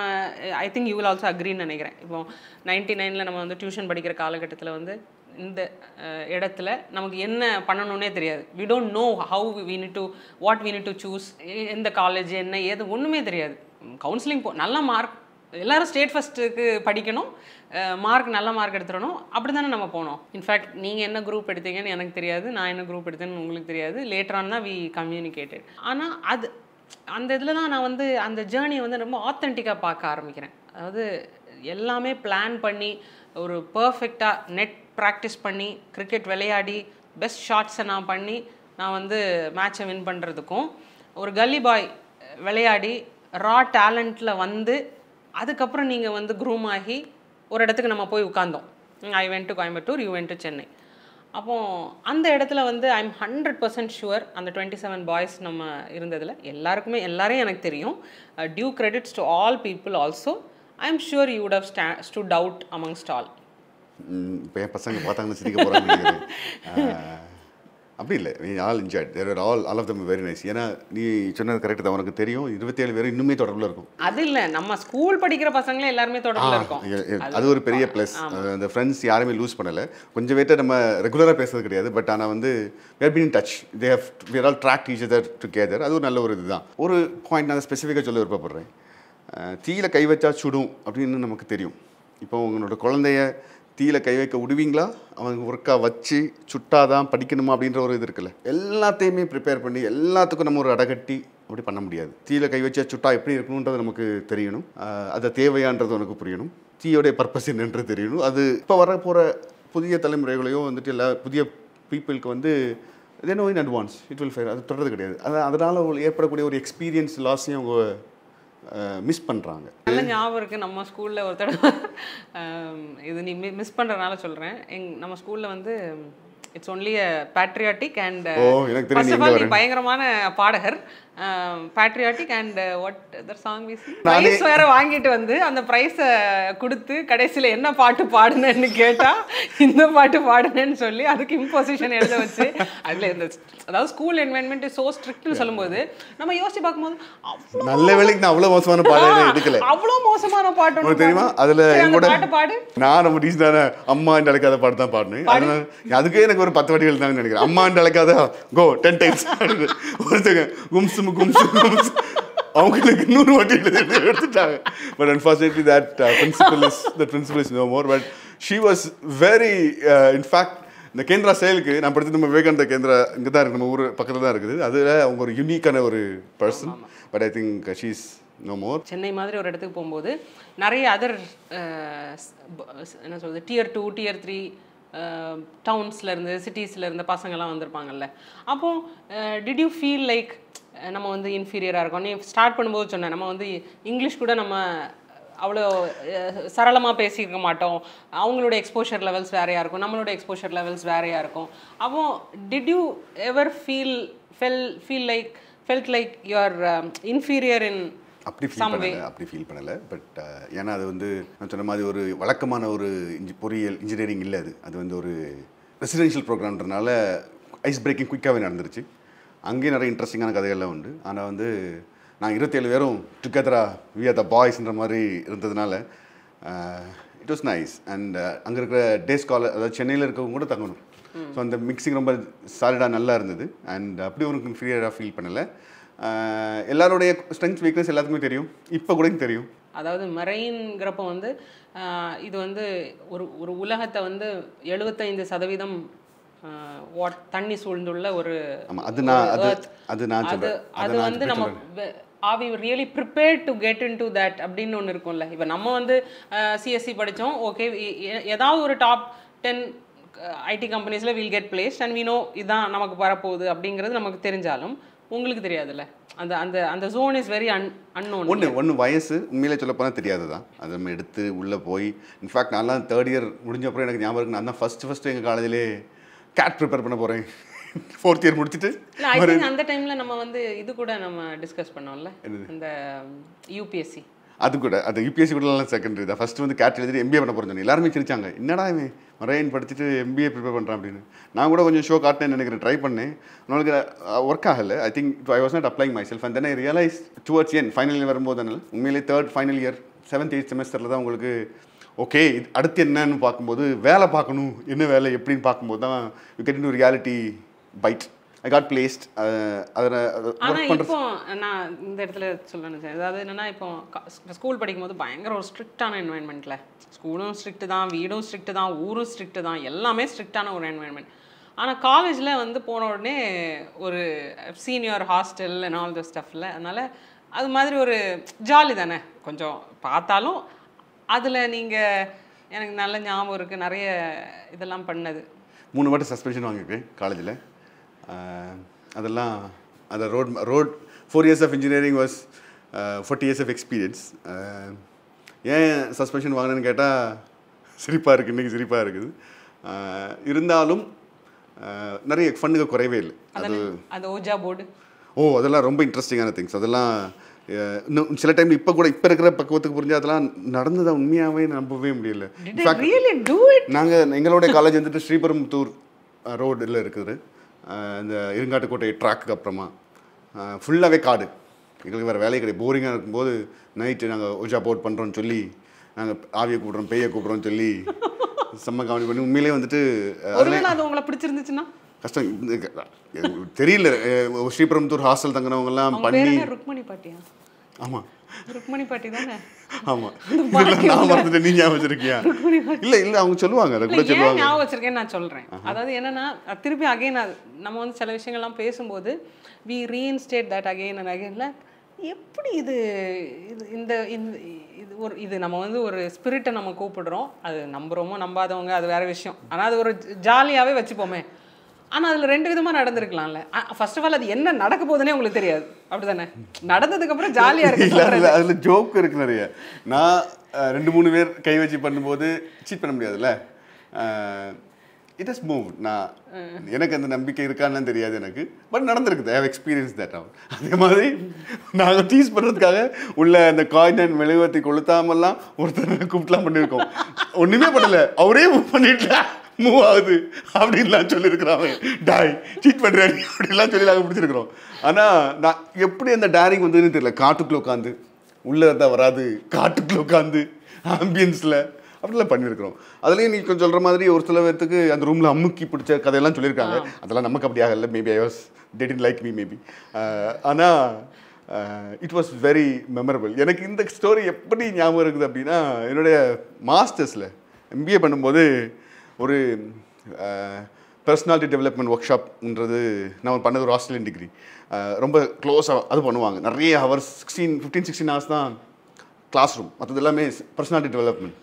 I think you will also அக்ரின்னு நினைக்கிறேன். இப்போ 99ல் நம்ம வந்து டியூஷன் படிக்கிற காலகட்டத்தில் வந்து இந்த இடத்துல நமக்கு என்ன பண்ணணுன்னே தெரியாது. We don't know how we need to what we need to choose, எந்த காலேஜ் என்ன ஏது ஒன்றுமே தெரியாது. கவுன்சிலிங் நல்ல மார்க், எல்லோரும் ஸ்டேட் ஃபஸ்ட்டுக்கு படிக்கணும், நல்ல மார்க் எடுத்துடணும், அப்படி தானே நம்ம போனோம். இன்ஃபேக்ட் நீங்கள் என்ன குரூப் எடுத்தீங்கன்னு எனக்கு தெரியாது, நான் என்ன குரூப் எடுத்தேன்னு உங்களுக்கு தெரியாது. லேட்டரான் தான் வி கம்யூனிகேட்டட். ஆனால் அந்த இதில் தான் நான் வந்து அந்த ஜேர்னியை வந்து ரொம்ப ஆத்தென்டிக்காக பார்க்க ஆரம்பிக்கிறேன். அதாவது எல்லாமே பிளான் பண்ணி ஒரு பர்ஃபெக்டாக நெட் ப்ராக்டிஸ் பண்ணி கிரிக்கெட் விளையாடி பெஸ்ட் ஷாட்ஸை நான் வந்து மேட்சை வின் பண்ணுறதுக்கும், ஒரு கல்லி பாய் விளையாடி ரா டேலண்ட்டில் வந்து அதுக்கப்புறம் நீங்கள் வந்து க்ரூம் ஆகி ஒரு இடத்துக்கு நம்ம போய் உட்கார்ந்தோம். I went to Coimbatore, you went to Chennai. அப்போது அந்த இடத்துல வந்து ஐ எம் 100% ஷுவர் அந்த 27 பாய்ஸ் நம்ம இருந்ததில் எல்லாரையும் எனக்கு தெரியும். Due credits to all people also. I am sure you would have stood out amongst all. இப்போ என் பசங்க பார்த்தாங்கன்னு சிரிக்க போகிறாங்க. அப்படி இல்லை, நீ all enjoyed, there are all of them very nice. ஏன்னா நீ சொன்னது கரெக்டு தான், உனக்கு தெரியும் 27 பேர் இன்னுமே தொடர்பில் இருக்கும். அது இல்லை, நம்ம ஸ்கூல் படிக்கிற பசங்களே எல்லாருமே தொடர்பில் இருக்கும். அது ஒரு பெரிய ப்ளஸ். அந்த ஃப்ரெண்ட்ஸ் யாருமே லூஸ் பண்ணலை. கொஞ்சம் பேர்ட்ட நம்ம ரெகுலராக பேசுறது கிடையாது, பட் ஆனால் வந்து we have been in touch, we are all tracked each other together. அது ஒரு நல்ல ஒரு இதுதான். ஒரு பாயிண்ட் நான் ஸ்பெசிஃபிக்காக சொல்ல விருப்பப்படுறேன். தீயில கை வச்சா சுடும் அப்படின்னு நமக்கு தெரியும். இப்போ உங்களோட குழந்தைய தீயில கை வைக்க விடுவீங்களா, அவங்க ஒர்க்காக வச்சு சுட்டாதான் படிக்கணுமா அப்படின்ற ஒரு இது இருக்குல்ல. எல்லாத்தையுமே ப்ரிப்பேர் பண்ணி எல்லாத்துக்கும் நம்ம ஒரு அடகட்டி அப்படி பண்ண முடியாது. தீயில கை வச்சா சுட்டா எப்படி இருக்கணுன்றது நமக்கு தெரியணும், அது தேவையான்றது உனக்கு புரியணும், தீயோடைய பர்பஸ் என்னன்றது தெரியணும். அது இப்போ வர போகிற புதிய தலைமுறைகளையோ வந்துட்டு புதிய பீப்புளுக்கு வந்து they know in advance it will fail. அது தொடர்றது கிடையாது. அதனால ஏற்படக்கூடிய ஒரு எக்ஸ்பீரியன்ஸ் லாஸையும் அவங்க மிஸ் பண்ணுறாங்க. நல்ல ஞாபகம் இருக்குது. நம்ம ஸ்கூலில் ஒரு தடவை இது நீ மிஸ் பண்ணுறதுனால சொல்கிறேன். நம்ம ஸ்கூலில் வந்து it's only patriotic and first of all நீ பயங்கரமான பாடகர். Patriotic and what other song prize வேற வாங்கிட்டு வந்து அந்த ப்ரைஸை கொடுத்து கடைசியில் என்ன பாட்டு பாடுனேன்னு கேட்டால் இந்த பாட்டு பாடுனேன்னு சொல்லி அதுக்கு இம்போசிஷன் எழுத வச்சு அதில் இந்த அதாவது ஸ்கூல் என்வைரன்மெண்ட் ஸோ ஸ்ட்ரிக்ட்னு சொல்லும்போது நம்ம யோசிச்சு பார்க்கும்போது நல்ல வேலைக்கு நான் அவ்வளோ மோசமான பாட்டு எடுக்கல. அவ்வளோ மோசமான பாட்டு தெரியுமா? அதில் என்னோட பாட்டு பாடு. நான் ரொம்ப ரீசனான அம்மா என்று அழைக்காத பாட்டு தான் பாடினேன். அதுக்கே எனக்கு ஒரு 10 வாட்டி எழுதாங்கன்னு நினைக்கிறேன். அம்மா என்று அழைக்காத கோ 10 டைம்ஸ் ஒருத்தங்க கும்சும் கும்சும் அவங்களுக்கு 100 வாட்டி எடுத்துட்டாங்க. But unfortunately that principal is no more. But she was very in fact இந்த கேந்திரா செயலுக்கு நான் படித்தது நம்ம விவேகானந்த கேந்திரா இங்கே தான் இருக்குது, நம்ம ஊர் பக்கத்தில் தான் இருக்குது. அதில் அவங்க ஒரு யூனிக்கான ஒரு person. But I think she is no more. Chennai மாதிரி ஒரு இடத்துக்கு போகும்போது நிறைய அதர் என்ன சொல்கிறது Tier 2 Tier 3 டவுன்ஸ்லேருந்து சிட்டிஸ்லேருந்து பசங்கள்லாம் வந்திருப்பாங்கல்ல. அப்போது டிட் யூ ஃபீல் லைக் நம்ம வந்து இன்ஃபீரியராக இருக்கோம்? நீ ஸ்டார்ட் பண்ணும்போது சொன்னேன் நம்ம வந்து இங்கிலீஷ் கூட நம்ம அவ்வளோ சரளமாக பேசியிருக்க மாட்டோம். அவங்களோட எக்ஸ்போஷர் லெவல்ஸ் வேறையாக இருக்கும், நம்மளோட எக்ஸ்போஷர் லெவல்ஸ் வேறையாக இருக்கும். அப்போ did you ever felt like you are inferior in அப்படி ஃபீல் பண்ணலை. பட் ஏன்னா அது வந்து நான் சொன்ன மாதிரி ஒரு வழக்கமான ஒரு பொறியியல் இன்ஜினியரிங் இல்லை. அது வந்து ஒரு ரெசிடென்ஷியல் ப்ரோக்ராம்ன்றனால ஐஸ் பிரேக்கிங் குயிக்காகவே நடந்துருச்சு. அங்கேயும் நிறைய இன்ட்ரெஸ்டிங்கான கதைகள்லாம் உண்டு. ஆனால் வந்து நான் 27 பேரும் டுகெதரா வி ஆர் த பாய்ஸ்ன்ற மாதிரி இருந்ததுனால இட் வாஸ் நைஸ். அண்ட் அங்கே இருக்கிற டே ஸ்காலர் அதாவது சென்னையில் இருக்கவங்க கூட தங்கணும். ஸோ அந்த மிக்சிங் ரொம்ப சாலிடாக நல்லா இருந்தது. அண்ட் அப்படி ஒரு இன்ஃபீரியராக ஃபீல் பண்ணலை. எல்லாருடைய ஸ்ட்ரென்த் வீக்னஸ் எல்லாத்துக்குமே தெரியும், இப்போ கூட தெரியும். அதாவது மரைன்கிறப்ப வந்து இது வந்து ஒரு உலகத்தை வந்து 75% தண்ணி சூழ்ந்துள்ள ஒரு அது வந்து நம்ம are we really prepared to get into that அப்படின்னு ஒன்று இருக்கும்ல. இப்போ நம்ம வந்து சிஎஸ்சி படித்தோம், ஓகே ஏதாவது ஒரு டாப் 10 ஐடி கம்பெனிஸில் will get placed and we know இதுதான் நமக்கு வரப்போகுது அப்படிங்கிறது நமக்கு தெரிஞ்சாலும் உங்களுக்கு தெரியாதுல்ல. அந்த அந்த அந்த ஜோன் இஸ் வெரி அன்னோன். ஒன்று வயசு உண்மையிலே சொல்ல போனால் தெரியாது தான். அதை நம்ம எடுத்து உள்ளே போய் இன்ஃபேக்ட் நான்லாம் 3rd இயர் முடிஞ்சப்பறம் எனக்கு ஞாபகம் இருக்குது. நான் தான் ஃபஸ்ட்டு எங்கள் காலேஜிலே கேட் ப்ரிப்பேர் பண்ண போகிறேன். 4th இயர் முடிச்சுட்டு அந்த டைமில் நம்ம வந்து இது கூட நம்ம டிஸ்கஸ் பண்ணோம்ல, இந்த யூபிஎஸ்சி. அது கூட அது யூபிஎஸ்சி கூடலாம் செகண்டரி தான். ஃபஸ்ட்டு வந்து கேட் எழுதிட்டு எம்பிஏ பண்ண போகிறேன். எல்லாருமே சிரிச்சாங்க, என்னடா இவன் மரைன் படிச்சுட்டு எம்பிஏ ப்ரிப்பேர் பண்ணுறான் அப்படின்னு. நான் கூட கொஞ்சம் ஷோ காட்டினேன்னு நினைக்கிறேன், ட்ரை பண்ணேன். நம்மளுக்கு ஒர்க் ஆகலை. I think I was not applying my self. And then I realise towards final year வரும்போது உண்மையிலே 3rd final year 7th 8th செமஸ்டரில் தான் உங்களுக்கு ஓகே இது அடுத்து என்னன்னு பார்க்கும்போது வேலை பார்க்கணும், என்ன வேலை எப்படின்னு பார்க்கும்போது தான் you get into reality byte. I got placed. ஆனால் இப்போ நான் இந்த இடத்துல சொல்லணும் சார், அதாவது என்னென்னா இப்போ ஸ்கூல் படிக்கும்போது பயங்கர ஒரு ஸ்ட்ரிக்டான என்வாயன்மெண்ட்டில், ஸ்கூலும் ஸ்ட்ரிக்ட்டு தான், வீடும் ஸ்ட்ரிக்ட்டு தான், ஊரும் ஸ்ட்ரிக்ட்டு தான், எல்லாமே ஸ்ட்ரிக்டான ஒரு என்வாயன்மெண்ட். ஆனால் காலேஜில் வந்து போன உடனே ஒரு senior hostel and all the ஸ்டஃப்பில், அதனால் அது மாதிரி ஒரு ஜாலி தானே கொஞ்சம் பார்த்தாலும். அதில் நீங்கள் எனக்கு நல்ல ஞாபகம் இருக்குது, நிறைய இதெல்லாம் பண்ணது. 3 வாட்டி சஸ்பென்ஷன் வாங்கியிருக்கேன் காலேஜில். அதெல்லாம் அந்த road 4 years of engineering was 40 years of experience. ஏன் சஸ்பென்ஷன் வாங்கினேன்னு கேட்டால் சிரிப்பாக இருக்குது, இன்றைக்கி சிரிப்பாக இருக்குது. இருந்தாலும் நிறைய ஃபண்டுங்க குறையவே இல்லை. அது ஓஜா போர்டு அதெல்லாம் ரொம்ப இன்ட்ரெஸ்டிங்கான திங்ஸ். அதெல்லாம் இன்னும் சில டைம் இப்போ இருக்கிற பக்குவத்துக்கு புரிஞ்சு அதெல்லாம் நடந்ததை உண்மையாகவே நம்பவே முடியல. நாங்கள் எங்களுடைய காலேஜ் வந்துட்டு ஸ்ரீபெரும்புத்தூர் ரோடில் இருக்குது. இந்த இருங்காட்டுக்கோட்டை ட்ராக்கு அப்புறமா ஃபுல்லாகவே காடு. எங்களுக்கு வேறு வேலையை கிடையாது. போரிங்காக இருக்கும்போது நைட்டு நாங்கள் ஓஜா போர்ட் பண்ணுறோன்னு சொல்லி நாங்கள் ஆவியை கூப்பிட்றோம், பேயை கூப்பிட்றோன்னு சொல்லி செம்ம கவனி பண்ணி உண்மையிலே வந்துட்டு அது உங்களை பிடிச்சிருந்துச்சுன்னா கஷ்டம் தெரியல. ஸ்ரீபெரும்புத்தூர் ஹாஸ்டல் தங்கினவங்கலாம் பண்ணி ருக்மணி பாட்டியா? ஆமாம் ருக்மணி பாட்டி தானே. ஆமாம், நான் மறந்துட்டு நீ ஞாபகம் வச்சிருக்கியா? இல்லை அவங்க சொல்லுவாங்க, அதை கூட சொல்லுவாங்க. ஞாபகம் வச்சிருக்கேன்னு நான் சொல்கிறேன். அதாவது என்னன்னா திருப்பி அகைன் நம்ம வந்து சில விஷயங்கள்லாம் பேசும்போது we reinstate that again and அகைன்ல எப்படி இது இந்த இது நம்ம வந்து ஒரு ஸ்பிரிட்டை நம்ம கூப்பிடுறோம். அது நம்புகிறோமோ நம்பாதவங்க அது வேறு விஷயம். ஆனால் அது ஒரு ஜாலியாகவே வச்சுப்போமே. ஆனால் அதில் 2 விதமாக நடந்திருக்கலாம்ல. ஃபர்ஸ்ட் ஆஃப் ஆல் அது என்ன நடக்க போகுதுன்னே உங்களுக்கு தெரியாது, அப்படி தானே? நடந்ததுக்கப்புறம் ஜாலியாக இருக்கு. அதில் ஜோக் இருக்கு நிறைய. நான் 2-3 பேர் கை வச்சு பண்ணும்போது சீட் பண்ண முடியாதுல்ல. It has move. நான் எனக்கு அந்த நம்பிக்கை இருக்கான்னு தெரியாது எனக்கு, பட் நடந்திருக்குது. I have experience that. அதே மாதிரி நாங்கள் டீஸ் பண்ணுறதுக்காக உள்ள அந்த காயின் அண்ட் மெழுகுவர்த்தி கொளுத்தாமல்லாம் ஒருத்தர் கூப்பிட்டுலாம் பண்ணியிருக்கோம். ஒன்றுமே பண்ணலை, அவரே மூவ் பண்ணிட்டு மூவ் ஆகுது அப்படின்லாம் சொல்லியிருக்கிறாங்க. டாய் சீட் பண்ணுறாரு அப்படின்லாம் சொல்லி நாங்கள் பிடிச்சிருக்கிறோம். ஆனால் நான் எப்படி அந்த டேரிங் வந்ததுன்னு தெரியல. காட்டுக்குள்ளே உட்காந்து, உள்ளே இருந்தால் வராது, காட்டுக்குள்ளே உட்காந்து ஆம்பியன்ஸில் அப்படிலாம் பண்ணியிருக்கிறோம். அதுலேயும் நீங்கள் கொஞ்சம் சொல்கிற மாதிரி ஒரு சில பேர்த்துக்கு அந்த ரூமில் அமுக்கி பிடிச்ச கதையெல்லாம் சொல்லியிருக்காங்க. அதெல்லாம் நமக்கு அப்படி ஆகலை. Maybe I was they didn't like me maybe. ஆனால் இட் வாஸ் வெரி மெமரபிள். எனக்கு இந்த ஸ்டோரி எப்படி ஞாபகம் இருக்குது அப்படின்னா, என்னுடைய மாஸ்டர்ஸில் MBA பண்ணும்போது ஒரு பர்சனாலிட்டி டெவலப்மெண்ட் ஒர்க் ஷாப்ன்றது நான் பண்ணது ஒரு ஆஸ்திரேலியன் டிகிரி. ரொம்ப க்ளோஸாக அது பண்ணுவாங்க. நிறைய ஹவர்ஸ் 15-16 ஹவர்ஸ் தான் கிளாஸ் ரூம். மற்றது எல்லாமே பர்சனாலிட்டி டெவலப்மெண்ட்,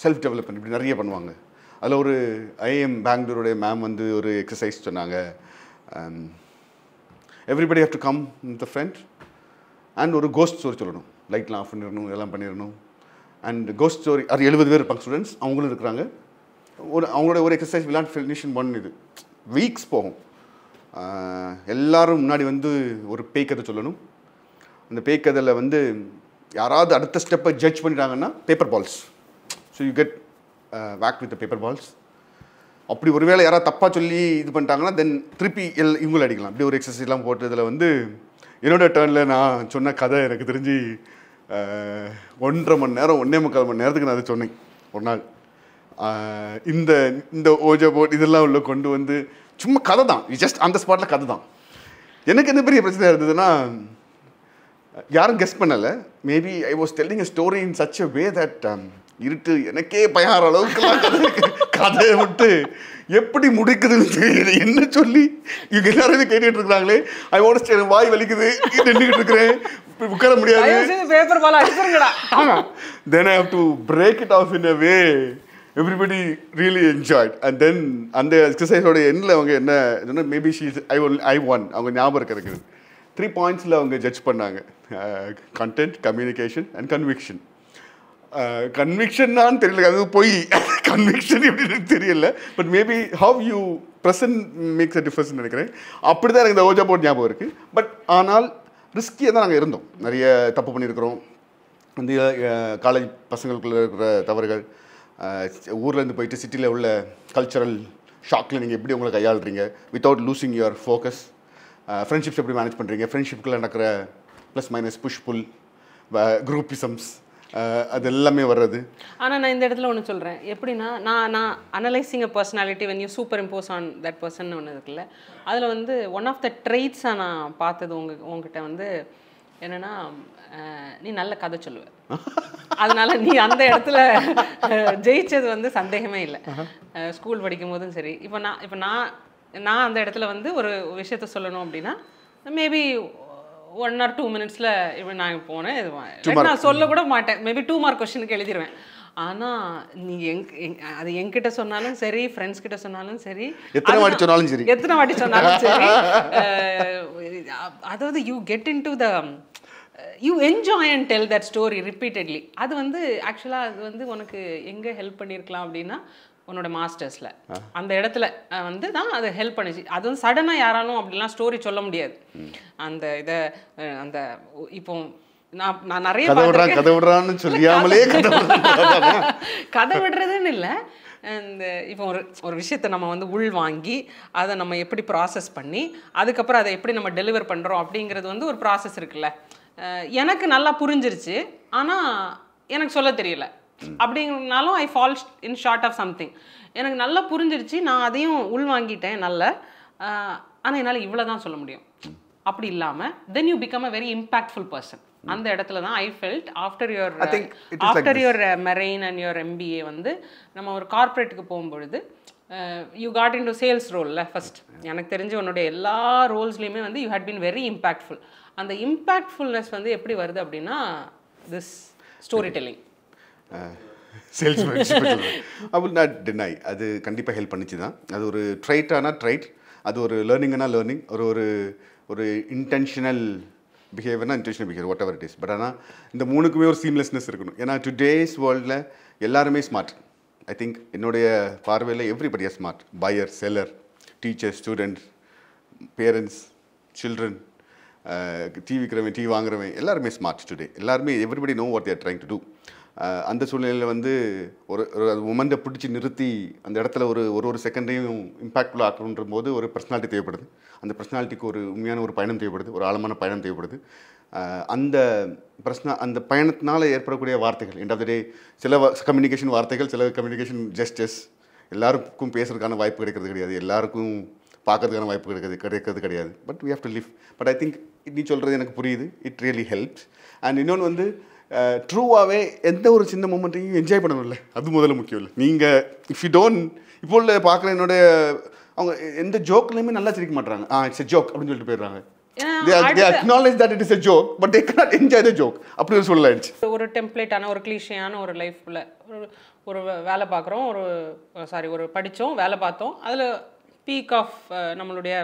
செல்ஃப் டெவலப்மெண்ட் இப்படி நிறைய பண்ணுவாங்க. அதில் ஒரு IIM பெங்களூருடைய மேம் வந்து ஒரு எக்ஸசைஸ் சொன்னாங்க. Everybody have to come with a friend and ஒரு கோஸ்ட் ஸ்டோரி சொல்லணும். லைட்லாம் ஆஃப் பண்ணிடணும், எல்லாம் பண்ணிடணும். அண்ட் கோஸ்ட் ஸ்டோரி அது 70 பேர் இருப்பாங்க ஸ்டூடெண்ட்ஸ், அவங்களும் இருக்கிறாங்க. அவங்களோட ஒரு எக்ஸசைஸ் விளாட் ஃபினிஷன் இது வீக்ஸ் போகும். எல்லாரும் முன்னாடி வந்து ஒரு பேய் கதை சொல்லணும். அந்த பேய் கதையில் வந்து யாராவது அடுத்த ஸ்டெப்பை ஜட்ஜ் பண்ணிட்டாங்கன்னா paper balls. So you get wake with paper balls. அப்படி ஒருவேளை யாராவது தப்பாக சொல்லி இது பண்ணிட்டாங்கன்னா தென் திருப்பி இவங்களும் அடிக்கலாம். அப்படி ஒரு எக்ஸசைஸ்லாம் போட்டு இதில் வந்து என்னோட டேர்னில் நான் சொன்ன கதை எனக்கு தெரிஞ்சு 1.5 மணி நேரம் 1.25 மணி நேரத்துக்கு நான் அதை சொன்னேன் ஒரு நாள். இந்த இந்த ஓஜா போட் இதெல்லாம் உள்ள கொண்டு வந்து சும்மா கதை தான், ஜஸ்ட் அந்த ஸ்பாட்டில் கதை தான். எனக்கு என்ன பெரிய பிரச்சனை இருந்ததுன்னா, யாரும் கெஸ் பண்ணலை. Maybe I was telling a story in such a way that இருட்டு எனக்கே பயார அளவுக்குலாம் கதையை விட்டு எப்படி முடிக்குதுன்னு தெரியல. என்ன சொல்லி இவங்க எல்லாருமே கேட்டுட்டு இருக்கிறாங்களே. ஐ வாண்ட் வாய் வலிக்குது, நின்றுக்கிட்டு இருக்கிறேன், உட்கார முடியாது. பேப்பர் பால் அடிச்சிருங்கடா. ஆமாம். Then I have to break it off in a way everybody really enjoyed. And then அந்த எக்ஸசைஸோட எண்ணில் அவங்க என்ன சொன்னால், மேபி ஐ ஒன் அவங்க ஞாபகம் இருக்கிறது 3 பாயிண்ட்ஸில் அவங்க ஜட்ஜ் பண்ணாங்க. Content, communication and conviction. கன்விக்ஷன்னான்னு தெரியல, அது போய் கன்விக்ஷன் எப்படின்னு தெரியல. But maybe how you present makes a difference நினைக்கிறேன். அப்படி தான் எனக்கு இந்த ஓஜா போர்ட் ஞாபகம் இருக்குது. பட் ஆனால் ரிஸ்கியாக தான் நாங்கள் இருந்தோம். நிறைய தப்பு பண்ணியிருக்கிறோம். வந்து காலேஜ் பசங்களுக்குள்ளே இருக்கிற தவறுகள், ஊர்லேருந்து போயிட்டு சிட்டியில் உள்ள கல்ச்சரல் ஷாக்கில் நீங்கள் எப்படி உங்களை கையாளுறீங்க without losing your focus, friendships எப்படி மேனேஜ் பண்ணுறீங்க, ஃப்ரெண்ட்ஷிப்புக்குள்ளே நடக்கிற plus minus push pull, groupisms, அது எல்லாமே வர்றது. ஆனால் நான் இந்த இடத்துல ஒன்று சொல்கிறேன். எப்படின்னா, நான் analysing a personality when you super impose on that person ஒன்று இருக்குல்ல, அதில் வந்து ஒன் ஆஃப் த ட்ரெய்ட்ஸாக நான் பார்த்தது உங்ககிட்ட வந்து என்னென்னா, நீ நல்ல கதை சொல்லுவ. அதனால நீ அந்த இடத்துல ஜெயிச்சது வந்து சந்தேகமே இல்லை. ஸ்கூல் படிக்கும் போதும் சரி. இப்போ நான் அந்த இடத்துல வந்து ஒரு விஷயத்த சொல்லணும் அப்படின்னா மேபி 1 or 2 minutesல இப்போ நான் போனேன், இது நான் சொல்ல கூட மாட்டேன். மேபி 2 மார்க் கொஸ்டினுக்கு எழுதிடுவேன். ஆனால் நீ அது என்கிட்ட சொன்னாலும் சரி, ஃப்ரெண்ட்ஸ் கிட்ட சொன்னாலும் சரி, எத்தனை வாட்டி சொன்னாலும் சரி, அதாவது you get in to the you enjoy and tell that story repeatedly. அது வந்து ஆக்சுவலாக அது வந்து உனக்கு எங்கே ஹெல்ப் பண்ணியிருக்கலாம் அப்படின்னா, உன்னோட மாஸ்டர்ஸில் அந்த இடத்துல வந்து தான் அது ஹெல்ப் பண்ணிச்சு. அது வந்து சடனாக யாராலும் அப்படிலாம் ஸ்டோரி சொல்ல முடியாது. அந்த இதை அந்த இப்போ நான் நிறைய கதை விடுறான்னு சொல்லியாமலே கதை விடுறதுன்னு இல்லை. இந்த இப்போ ஒரு விஷயத்தை நம்ம வந்து உள் வாங்கி அதை நம்ம எப்படி ப்ராசஸ் பண்ணி அதுக்கப்புறம் அதை எப்படி நம்ம டெலிவர் பண்ணுறோம் அப்படிங்கிறது வந்து ஒரு ப்ராசஸ் இருக்குல்ல. எனக்கு நல்லா புரிஞ்சிருச்சு, ஆனால் எனக்கு சொல்ல தெரியல அப்படிங்கிறதுனாலும் I fall in short of something. எனக்கு நல்லா புரிஞ்சிருச்சு, நான் அதையும் உள் வாங்கிட்டேன் நல்ல. ஆனால் என்னால் இவ்வளோ தான் சொல்ல முடியும். அப்படி இல்லாமல் then you become a very impactful person. அந்த இடத்துல தான் I felt after your marine and your MBA வந்து நம்ம ஒரு கார்ப்பரேட்டுக்கு போகும்பொழுது you got in to sales ரோலில் ஃபர்ஸ்ட். எனக்கு தெரிஞ்ச உன்னுடைய எல்லா ரோல்ஸ்லையுமே வந்து you had been very impactful. அந்த இம்பேக்ட்ஃபுல்னஸ் வந்து எப்படி வருது அப்படின்னா, this story telling, salesmanship I will not deny. அது கண்டிப்பாக ஹெல்ப் பண்ணிச்சு தான். அது ஒரு ட்ரைட். அது ஒரு லேர்னிங்னா லேர்னிங், ஒரு ஒரு ஒரு இன்டென்ஷனல் பிஹேவியர்னா intentional behaviour what ever it is. But ஆனால் இந்த மூணுக்குமே ஒரு சீம்லெஸ்னஸ் இருக்கணும். ஏன்னா டுடேஸ் வேர்ல்டில் எல்லாருமே ஸ்மார்ட். ஐ திங்க் என்னுடைய பார்வையில் everybody are smart. Buyer, seller, teacher, student, parents, children, TV விற்கிறவன், டிவி வாங்குறவன், எல்லாருமே ஸ்மார்ட் டுடே. எல்லாருமே everybody know what they're trying to do. அந்த சூழ்நிலையில் வந்து ஒரு மொமெண்ட்டை பிடிச்சி நிறுத்தி அந்த இடத்துல ஒரு செகண்டையும் இம்பாக்ட்ஃபுல்லாக ஆக்கணுன்ற போது ஒரு பர்சனாலிட்டி தேவைப்படுது. அந்த பர்சனாலிட்டிக்கு ஒரு உண்மையான ஒரு பயணம் தேவைப்படுது, ஒரு ஆழமான பயணம் தேவைப்படுது. அந்த பயணத்தினால ஏற்படக்கூடிய வார்த்தைகள், எண்ட் ஆஃப் த டே சில கம்யூனிகேஷன் வார்த்தைகள், சில கம்யூனிகேஷன் ஜெஸ்டர்ஸ், எல்லாருக்கும் பேசுறதுக்கான வாய்ப்பு கிடைக்கிறது கிடையாது, எல்லாருக்கும் பார்க்கறதுக்கான வாய்ப்பு கிடைக்கிறது கிடையாது. But we have to live. But I think நீ சொல்கிறது எனக்கு புரியுது. It really helps. அண்ட் இன்னொன்று வந்து ட்ரூவாகவே எந்த ஒரு சின்ன மூமெண்ட்டையும் என்ஜாய் பண்ணணும்ல, அது முதல்ல முக்கியம் இல்லை. நீங்கள் இஃப் யூ டோன்ட், இப்போ உள்ள பார்க்குற என்னுடைய அவங்க எந்த ஜோக்லையுமே நல்லா சிரிக்க மாட்டாங்க. இட்ஸ் எ ஜோக் அப்படின்னு சொல்லிட்டு போயிடுறாங்க. They acknowledge that it is a joke, but they cannot enjoy the joke. அப்படி ஒரு சூழ்நிலை ஆயிடுச்சு. ஒரு டெம்ப்ளேட்டான ஒரு கிளீஷேயான ஒரு லைஃப்பில் ஒரு வேலை பார்க்குறோம், ஒரு படித்தோம், வேலை பார்த்தோம், அதில் பீக் ஆஃப் நம்மளுடைய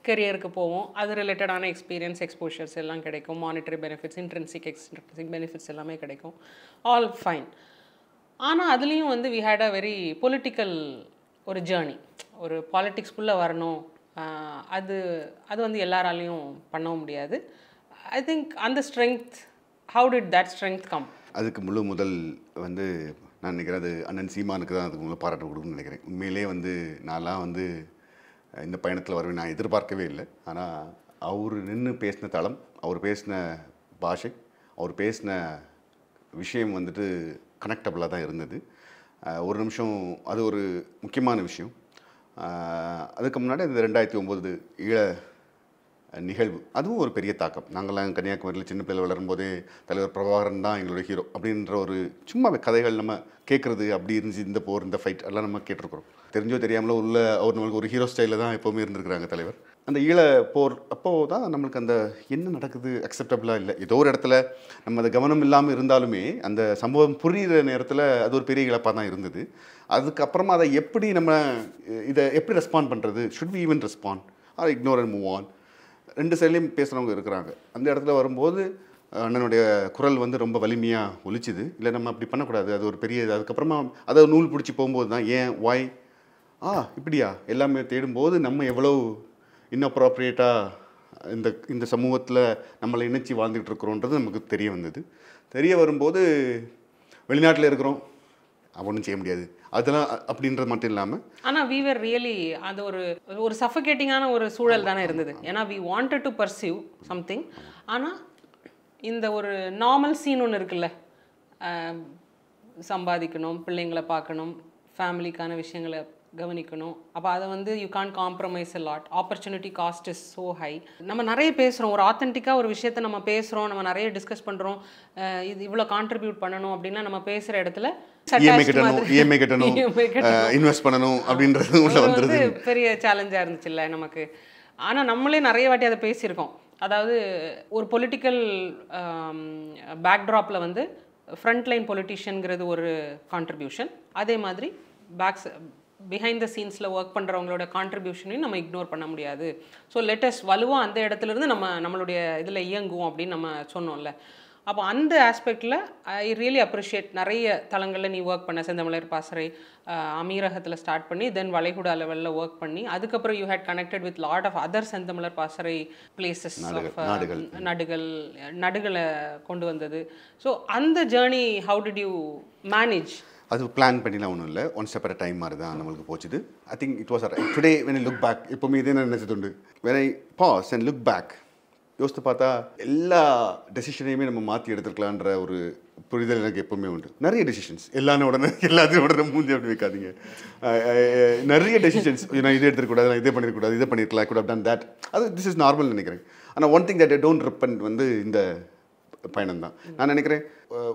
கெரியருக்கு போவோம். அது ரிலேட்டடான எக்ஸ்பீரியன்ஸ், எக்ஸ்போஷர்ஸ் எல்லாம் கிடைக்கும். Monetary benefits, intrinsic extrinsic benefits எல்லாமே கிடைக்கும். All fine. ஆனால் அதுலேயும் வந்து we had a very political ஒரு ஜேர்னி. ஒரு பாலிட்டிக்ஸ்குள்ளே வரணும், அது வந்து எல்லாராலையும் பண்ணவும் முடியாது. ஐ திங்க் அந்த strength, how did that strength come? அதுக்கு முதல் வந்து நான் நினைக்கிறேன் அது அண்ணன் சீமானுக்கு தான் அதுக்கு முதல்ல பாராட்டு கொடுக்கணும்னு நினைக்கிறேன். உண்மையிலே வந்து நான்லாம் வந்து இந்த பயணத்தில் வருவேன் நான் எதிர்பார்க்கவே இல்லை. ஆனால் அவர் நின்று பேசின தளம், அவர் பேசின பாஷை, அவர் பேசின விஷயம் வந்துட்டு கனெக்டபுளாக தான் இருந்தது. ஒரு நிமிஷம் அது ஒரு முக்கியமான விஷயம். அதுக்கு முன்னாடி அந்த 2009 ஈழ நிகழ்வு, அதுவும் ஒரு பெரிய தாக்கம். நாங்கள்லாம் கன்னியாகுமரியில் சின்ன பிள்ளைகள் வளரும்போதே தலைவர் பிரபாகரன் தான் எங்களோட ஹீரோ அப்படின்ற ஒரு சும்மா கதைகள் நம்ம கேட்குறது, அப்படி இருந்துச்சு இந்த போர், இந்த ஃபைட் எல்லாம் நம்ம கேட்டிருக்கிறோம். தெரிஞ்சோ தெரியாமலோ அவர் நம்மளுக்கு ஒரு ஹீரோ ஸ்டைலில் தான் எப்போவுமே இருந்திருக்கிறாங்க தலைவர். அந்த ஈழ போர் அப்போது தான் நம்மளுக்கு அந்த என்ன நடக்குது அக்செப்டபுளாக இல்லை. ஏதோ ஒரு இடத்துல நம்ம அதை கவனம் இல்லாமல் இருந்தாலுமே அந்த சம்பவம் புரிகிற நேரத்தில் அது ஒரு பெரிய இழப்பாக தான் இருந்தது. அதுக்கப்புறமா அதை இதை எப்படி ரெஸ்பாண்ட் பண்ணுறது, should we even respond or ignore and move on, ரெண்டு சைட்லேயும் பேசுகிறவங்க இருக்கிறாங்க. அந்த இடத்துல வரும்போது அண்ணனுடைய குரல் வந்து ரொம்ப வலிமையாக ஒலிச்சுது. இல்லை நம்ம அப்படி பண்ணக்கூடாது, அது ஒரு பெரிய இது. அதுக்கப்புறமா அதை நூல் பிடிச்சி போகும்போது தான் ஏன் வாய் இப்படியா எல்லாமே தேடும்போது நம்ம எவ்வளோ இன்அப்ராப்ரியேட்டாக இந்த சமூகத்தில் நம்மளை இணைச்சி வாழ்ந்துகிட்டு இருக்கிறோன்றது நமக்கு தெரிய வந்தது. தெரிய வரும்போது வெளிநாட்டில் இருக்கிறோம், ஒன்றும் செய்ய முடியாது அதெல்லாம் அப்படின்றது மட்டும் இல்லாமல், ஆனால் we were really அது ஒரு சஃபகேட்டிங்கான ஒரு சூழல் தானே இருந்தது. ஏன்னா we wanted to pursue something. ஆனால் இந்த ஒரு நார்மல் சீன் ஒன்று இருக்குல்ல, சம்பாதிக்கணும், பிள்ளைங்களை பார்க்கணும், ஃபேமிலிக்கான விஷயங்களை கவனிக்கணும். அப்போ அதை வந்து you can't compromise a lot. Opportunity cost is so high. நம்ம நிறைய பேசுகிறோம், ஒரு ஆத்தென்டிக்காக ஒரு விஷயத்தை நம்ம பேசுகிறோம், நம்ம நிறைய டிஸ்கஸ் பண்ணுறோம், இது இவ்வளோ கான்ட்ரிபியூட் பண்ணணும் அப்படின்னா நம்ம பேசுகிற இடத்துல இஎம்ஐ கட்டணும், இன்வெஸ்ட் பண்ணணும் அப்படின்றது வந்து பெரிய சேலஞ்சாக இருந்துச்சுல்ல நமக்கு. ஆனால் நம்மளே நிறைய வாட்டி அதை பேசியிருக்கோம். அதாவது ஒரு பொலிட்டிக்கல் பேக்ட்ராப்பில் வந்து ஃப்ரண்ட்லைன் பொலிட்டிஷியனுங்கிறது ஒரு கான்ட்ரிபியூஷன், அதே மாதிரி பிஹைண்ட் த சீன்ஸில் ஒர்க் பண்ணுறவங்களோட கான்ட்ரிபியூஷனையும் நம்ம இக்னோர் பண்ண முடியாது. ஸோ லேட்டஸ்ட் வலுவாக அந்த இடத்துலேருந்து நம்மளுடைய இதில் இயங்குவோம் அப்படின்னு நம்ம சொன்னோம்ல. அப்போ அந்த ஆஸ்பெக்டில் ஐ ரியலி அப்ரிஷியேட். நிறைய தளங்களில் நீ ஒர்க் பண்ண, செந்தமிழர் பாசறை அமீரகத்தில் ஸ்டார்ட் பண்ணி, தென் வளைகுடா லெவலில் ஒர்க் பண்ணி, அதுக்கப்புறம் you had connected with lot of other Senthamizhar Pasarai places of நடுகளை கொண்டு வந்தது. ஸோ அந்த journey how did you manage? அது பிளான் பண்ணிலாம் ஒன்றும் இல்லை, ஒன் ஸ்டெப் அட் டைம் மாதிரி தான் நம்மளுக்கு போச்சுது. I think it was today when I look back. எப்போவுமே இதே நான் நினச்சதுண்டு, when I pass and look back, யோசித்து பார்த்தா எல்லா டெசிஷனையுமே நம்ம மாற்றி எடுத்துருக்கலான்ற ஒரு புரிதல் எனக்கு எப்போவுமே உண்டு. நிறைய டெசிஷன்ஸ் எல்லாத்தையும் உடனே மூஞ்சி அப்படி வைக்காதீங்க. நிறைய டெசிஷன்ஸ், நான் இதை எடுத்துக்கூடாது, நான் இதே பண்ணிருக்கூடாது, இதை பண்ணிருக்கலாம், கூட டன் தட், அது திஸ் இஸ் நார்மல் நினைக்கிறேன். ஆனால் one thing that I don't repent வந்து இந்த பயணம் தான். நான் நினைக்கிறேன்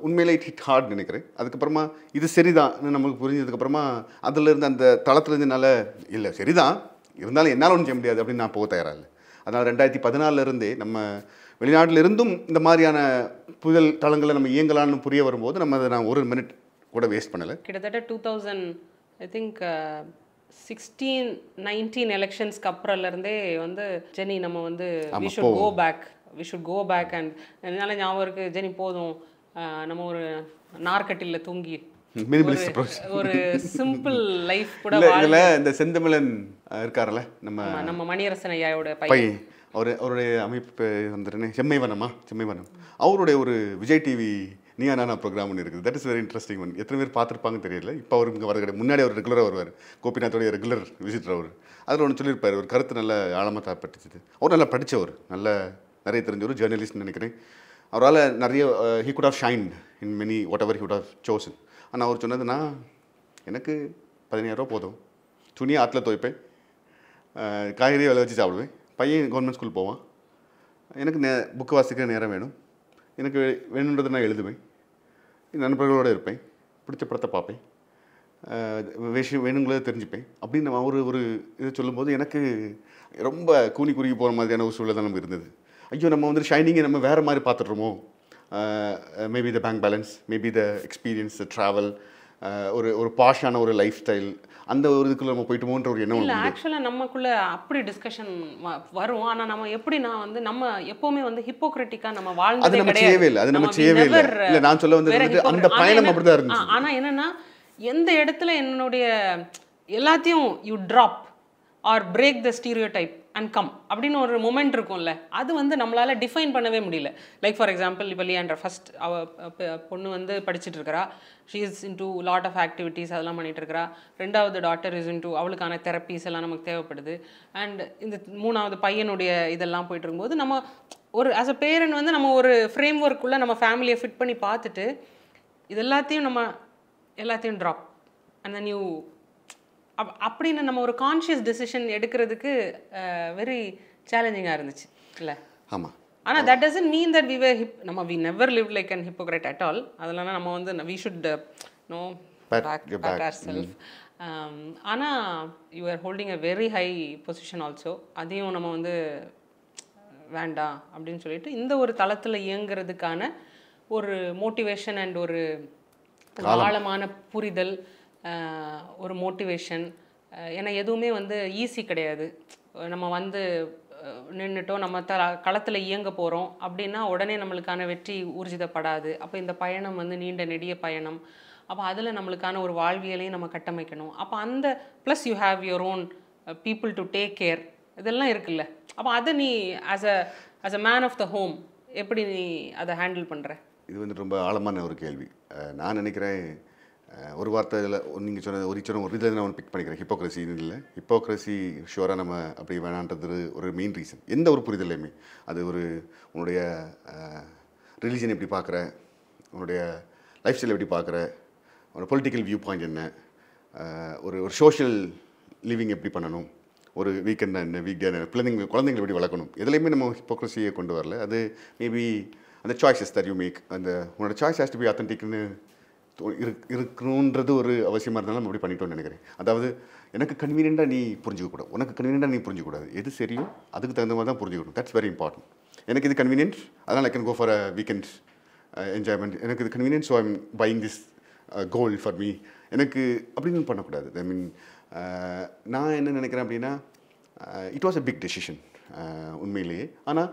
உண்மையிலே ஹிட் ஹார்ட் நினைக்கிறேன். அதுக்கப்புறமா இது சரிதான் நமக்கு புரிஞ்சதுக்கப்புறமா அதிலிருந்து அந்த தளத்துலேருந்து என்னால் இல்லை சரிதான் இருந்தாலும் என்னால் ஒன்றும் செய்ய முடியாது அப்படின்னு நான் போக தயாராக இல்லை. அதனால் 2014 நம்ம வெளிநாட்டில் இருந்தும் இந்த மாதிரியான புயல் தளங்களை நம்ம இயங்கலான்னு புரிய வரும்போது நம்ம அதை நான் ஒரு மினிட் கூட வேஸ்ட் பண்ணலை. கிட்டத்தட்ட 2000 ஐ திங்க் 16-19 எலெக்ஷன்ஸ்க்கு அப்புறம்லேருந்தே வந்து ஜெனி நம்ம வந்து we should go back and என்னால ஞாபகம் இருக்குது ஜெனி போதும் நம்ம ஒரு நார்கட்டில தூங்கி ஒரு சிம்பிள் லைஃப் கூட இல்ல இந்த செந்தமிழன் இருக்கார்ல நம்ம மணியரசன் ஐயாவோட பையன் அவருடைய அமைப்பு வந்துருன்னு செம்மைவனம் அவருடைய ஒரு விஜய் டிவி நீயா நானா ப்ரோக்ராம்னு இருக்குது. That is very interesting one. எத்தனை பேர் பார்த்துருப்பாங்கன்னு தெரியல. இப்போ அவர் இங்கே வர கிடையாது. முன்னாடி அவர் ரெகுலராக வருவார். கோபிநாத்தோடைய ரெகுலர் விசிட்டர் அவர். அதில் ஒன்று சொல்லியிருப்பார். ஒரு கருத்து நல்ல ஆழமாக தாப்பட்டுச்சு. அவர் நல்லா படித்தவர், நிறைய தெரிஞ்சவர், ஜேர்னலிஸ்ட்னு நினைக்கிறேன். அவரால் நிறைய he could have shined in many whatever he could have chosen. ஆனால் அவர் சொன்னதுன்னா எனக்கு 15,000 ரூபா போதும், துணியை ஆற்றுல துவைப்பேன், காய்கறியை விளை வச்சு சாப்பிடுவேன், பையன் கவர்மெண்ட் ஸ்கூல் போவான், எனக்கு புக்கு வாசிக்கிற நேரம் வேணும், எனக்கு வேணுன்றதை நான் எழுதுவேன், நண்பர்களோடு இருப்பேன், பிடிச்ச படத்தை பார்ப்பேன், வேணுங்களே தெரிஞ்சுப்பேன் அப்படின்னு ஒரு இதை சொல்லும்போது எனக்கு ரொம்ப கூனி குறுகி போகிற மாதிரியான ஒரு சூழல் தான் நமக்கு இருந்தது. ஐயோ நம்ம வந்து ஷைனிங்கை நம்ம வேறு மாதிரி பார்த்துட்றோமோ, maybe the bank balance, maybe the experience, travel, ஒரு பாஷான ஒரு லைஃப் ஸ்டைல், அந்த ஒரு இதுக்குள்ள நம்ம போயிட்டோமோன்ற ஒரு எண்ணம். இல்லை ஆக்சுவலாக நமக்குள்ள அப்படி டிஸ்கஷன் வரும். ஆனால் நம்ம எப்படின்னா வந்து நம்ம எப்போவுமே வந்து ஹிப்போக்ரிட்டிக்காக நம்ம வாழ்ந்ததே கிடையாது. அது நம்ம செய்யவே இல்லை. நான் சொல்ல வந்து அந்த பயணம் அப்படி தான் இருந்துச்சு. ஆனால் என்னன்னா எந்த இடத்துல என்னுடைய எல்லாத்தையும் you drop R break the stereotype and come அப்படின்னு ஒரு மொமெண்ட் இருக்கும்ல, அது வந்து நம்மளால் டிஃபைன் பண்ணவே முடியல. லைக் ஃபார் எக்ஸாம்பிள் இப்போ லியாண்டர் ஃபர்ஸ்ட் பொண்ணு வந்து படிச்சுட்டு இருக்கிறா, she is into lot of activities அதெல்லாம் பண்ணிட்டு இருக்கிறா. ரெண்டாவது டாட்டர் இஸ் இன்டூ அவளுக்கான தெரப்பீஸ் எல்லாம் நமக்கு தேவைப்படுது. அண்ட் இந்த மூணாவது பையனுடைய இதெல்லாம் போயிட்டு இருக்கும்போது நம்ம ஒரு ஆஸ் அ பேரண்ட் வந்து நம்ம ஒரு ஃப்ரேம் ஒர்க்குள்ளே நம்ம ஃபேமிலியை ஃபிட் பண்ணி பார்த்துட்டு இது எல்லாத்தையும் ட்ராப் அண்ட் தென் யூ அப்படின்னு நம்ம ஒரு கான்ஷியஸ் டெசிஷன் எடுக்கிறதுக்கு வெரி சேலஞ்சிங்காக இருந்துச்சு இல்லை? ஆமாம். ஆனால் that doesn't mean that we never live like an hypocrite at all. அதெல்லாம் நம்ம வந்து we should know back our self. ஆனால் you are holding a very high position also. அதையும் நம்ம வந்து வேண்டாம் அப்படின்னு சொல்லிட்டு இந்த ஒரு தளத்தில் இயங்குறதுக்கான ஒரு மோட்டிவேஷன் அண்ட் ஒரு ஆழமான புரிதல், ஒரு மோட்டிவேஷன். ஏன்னா எதுவுமே வந்து ஈஸி கிடையாது. நம்ம வந்து நின்றுட்டோம், நம்ம களத்தில் இயங்க போகிறோம் அப்படின்னா உடனே நம்மளுக்கான வெற்றி ஊர்ஜிதப்படாது. அப்போ இந்த பயணம் வந்து நீண்ட நெடிய பயணம். அப்போ அதில் நம்மளுக்கான ஒரு வாழ்வியலையும் நம்ம கட்டமைக்கணும். அப்போ அந்த plus you have your own people to take care, இதெல்லாம் இருக்குல்ல. அப்போ அதை நீ as a man of the home எப்படி நீ அதை ஹேண்டில் பண்ணுற? இது வந்து ரொம்ப ஆழமான ஒரு கேள்வி. நான் நினைக்கிறேன் ஒரு வார்த்தை இதில் நீங்கள் சொன்னது ஒரு இதில் நான் பிக் பண்ணிக்கிறேன். ஹிப்போக்ரஸின்னு இல்லை, ஹிப்போக்ரஸி ஷுவராக நம்ம அப்படி வேணான்றது ஒரு மெயின் ரீசன். எந்த ஒரு புரிதலையுமே அது ஒரு உன்னுடைய ரிலீஜன் எப்படி பார்க்குற, உன்னுடைய லைஃப் ஸ்டைல் எப்படி பார்க்குற, உன்னோட பொலிட்டிக்கல் வியூ பாயிண்ட் என்ன, ஒரு சோஷியல் லிவிங் எப்படி பண்ணணும், ஒரு வீக்கெண்ட் என்ன, வீக் டே என்ன, குழந்தைங்களை எப்படி வளர்க்கணும், எதுலேயுமே நம்ம ஹிப்போக்ரஸியை கொண்டு வரல. அது மேபி அந்த சாய்ஸஸ் தட் யூ மேக், அந்த உன்னோட சாய்ஸ் ஹேஸ் டு பி ஆத்தென்டிக்னு இருக்கணுன்றது ஒரு அவசியமாக இருந்தாலும் நம்ம அப்படி பண்ணிட்டோம்னு நினைக்கிறேன். அதாவது எனக்கு கன்வீனியண்ட்டாக நீ புரிஞ்சுக்கக்கூடாது, உனக்கு கன்வீனியண்ட்டாக நீ புரிஞ்சுக்கூடாது, எது சரியோ அதுக்கு தகுந்த மாதிரி தான் புரிஞ்சுக்கணும். That's very important. எனக்கு இது கன்வீனியன்ட், அதனால் I can go for a weekend enjoyment. எனக்கு இது convenient, so I am buying this goal for me. எனக்கு அப்படின்னு பண்ணக்கூடாது. ஐ மீன் நான் என்ன நினைக்கிறேன் அப்படின்னா, it was a big decision உண்மையிலேயே. ஆனால்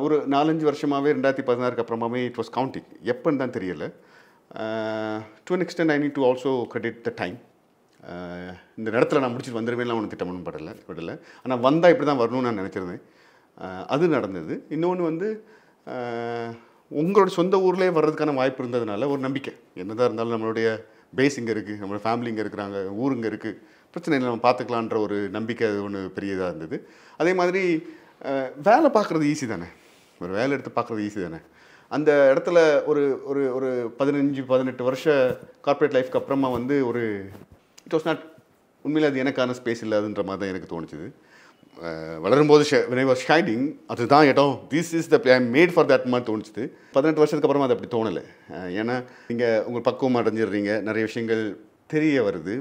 ஒரு 4-5 வருஷமாகவே 2016 அப்புறமாவே இட் வாஸ் கவுண்டிங். எப்போன்னு தான் தெரியலை. To an extent I need to also credit the time. இந்த இடத்துல நான் முடிச்சுட்டு வந்துடுவேன் அவனுக்கு திட்டமும் படலை. ஆனால் வந்தால் இப்படி தான் வரணும்னு நான் நினச்சிருந்தேன். அது நடந்தது. இன்னொன்று வந்து உங்களோட சொந்த ஊர்லேயே வர்றதுக்கான வாய்ப்பு இருந்ததுனால ஒரு நம்பிக்கை, என்னதான் இருந்தாலும் நம்மளுடைய பேஸ் இங்கே இருக்குது, நம்மளோட ஃபேமிலி இங்கே இருக்கிறாங்க, ஊர் இங்கே இருக்குது, பிரச்சனை இல்லை, நம்ம பார்த்துக்கலான்ற ஒரு நம்பிக்கை அது ஒன்று பெரியதாக இருந்தது. அதே மாதிரி வேலை பார்க்குறது ஈஸி தானே, ஒரு வேலை எடுத்து பார்க்குறது ஈஸி தானே. அந்த இடத்துல ஒரு ஒரு ஒரு 15-18 வருஷ கார்ப்பரேட் லைஃப்க்கு அப்புறமா வந்து ஒரு இட் வாஸ் நாட், உண்மையில் அது எனக்கான ஸ்பேஸ் இல்லாதுன்ற மாதிரி தான் எனக்கு தோணுச்சுது. வளரும்போது when I was shining, அதுதான் இடம், this is the I made for that மாதிரி தோணுச்சுது. 18 வருஷத்துக்கு அப்புறமா அது அப்படி தோணலை. ஏன்னா நீங்கள் உங்கள் பக்குவம் அடைஞ்சிடுறீங்க, நிறைய விஷயங்கள் தெரிய வருது,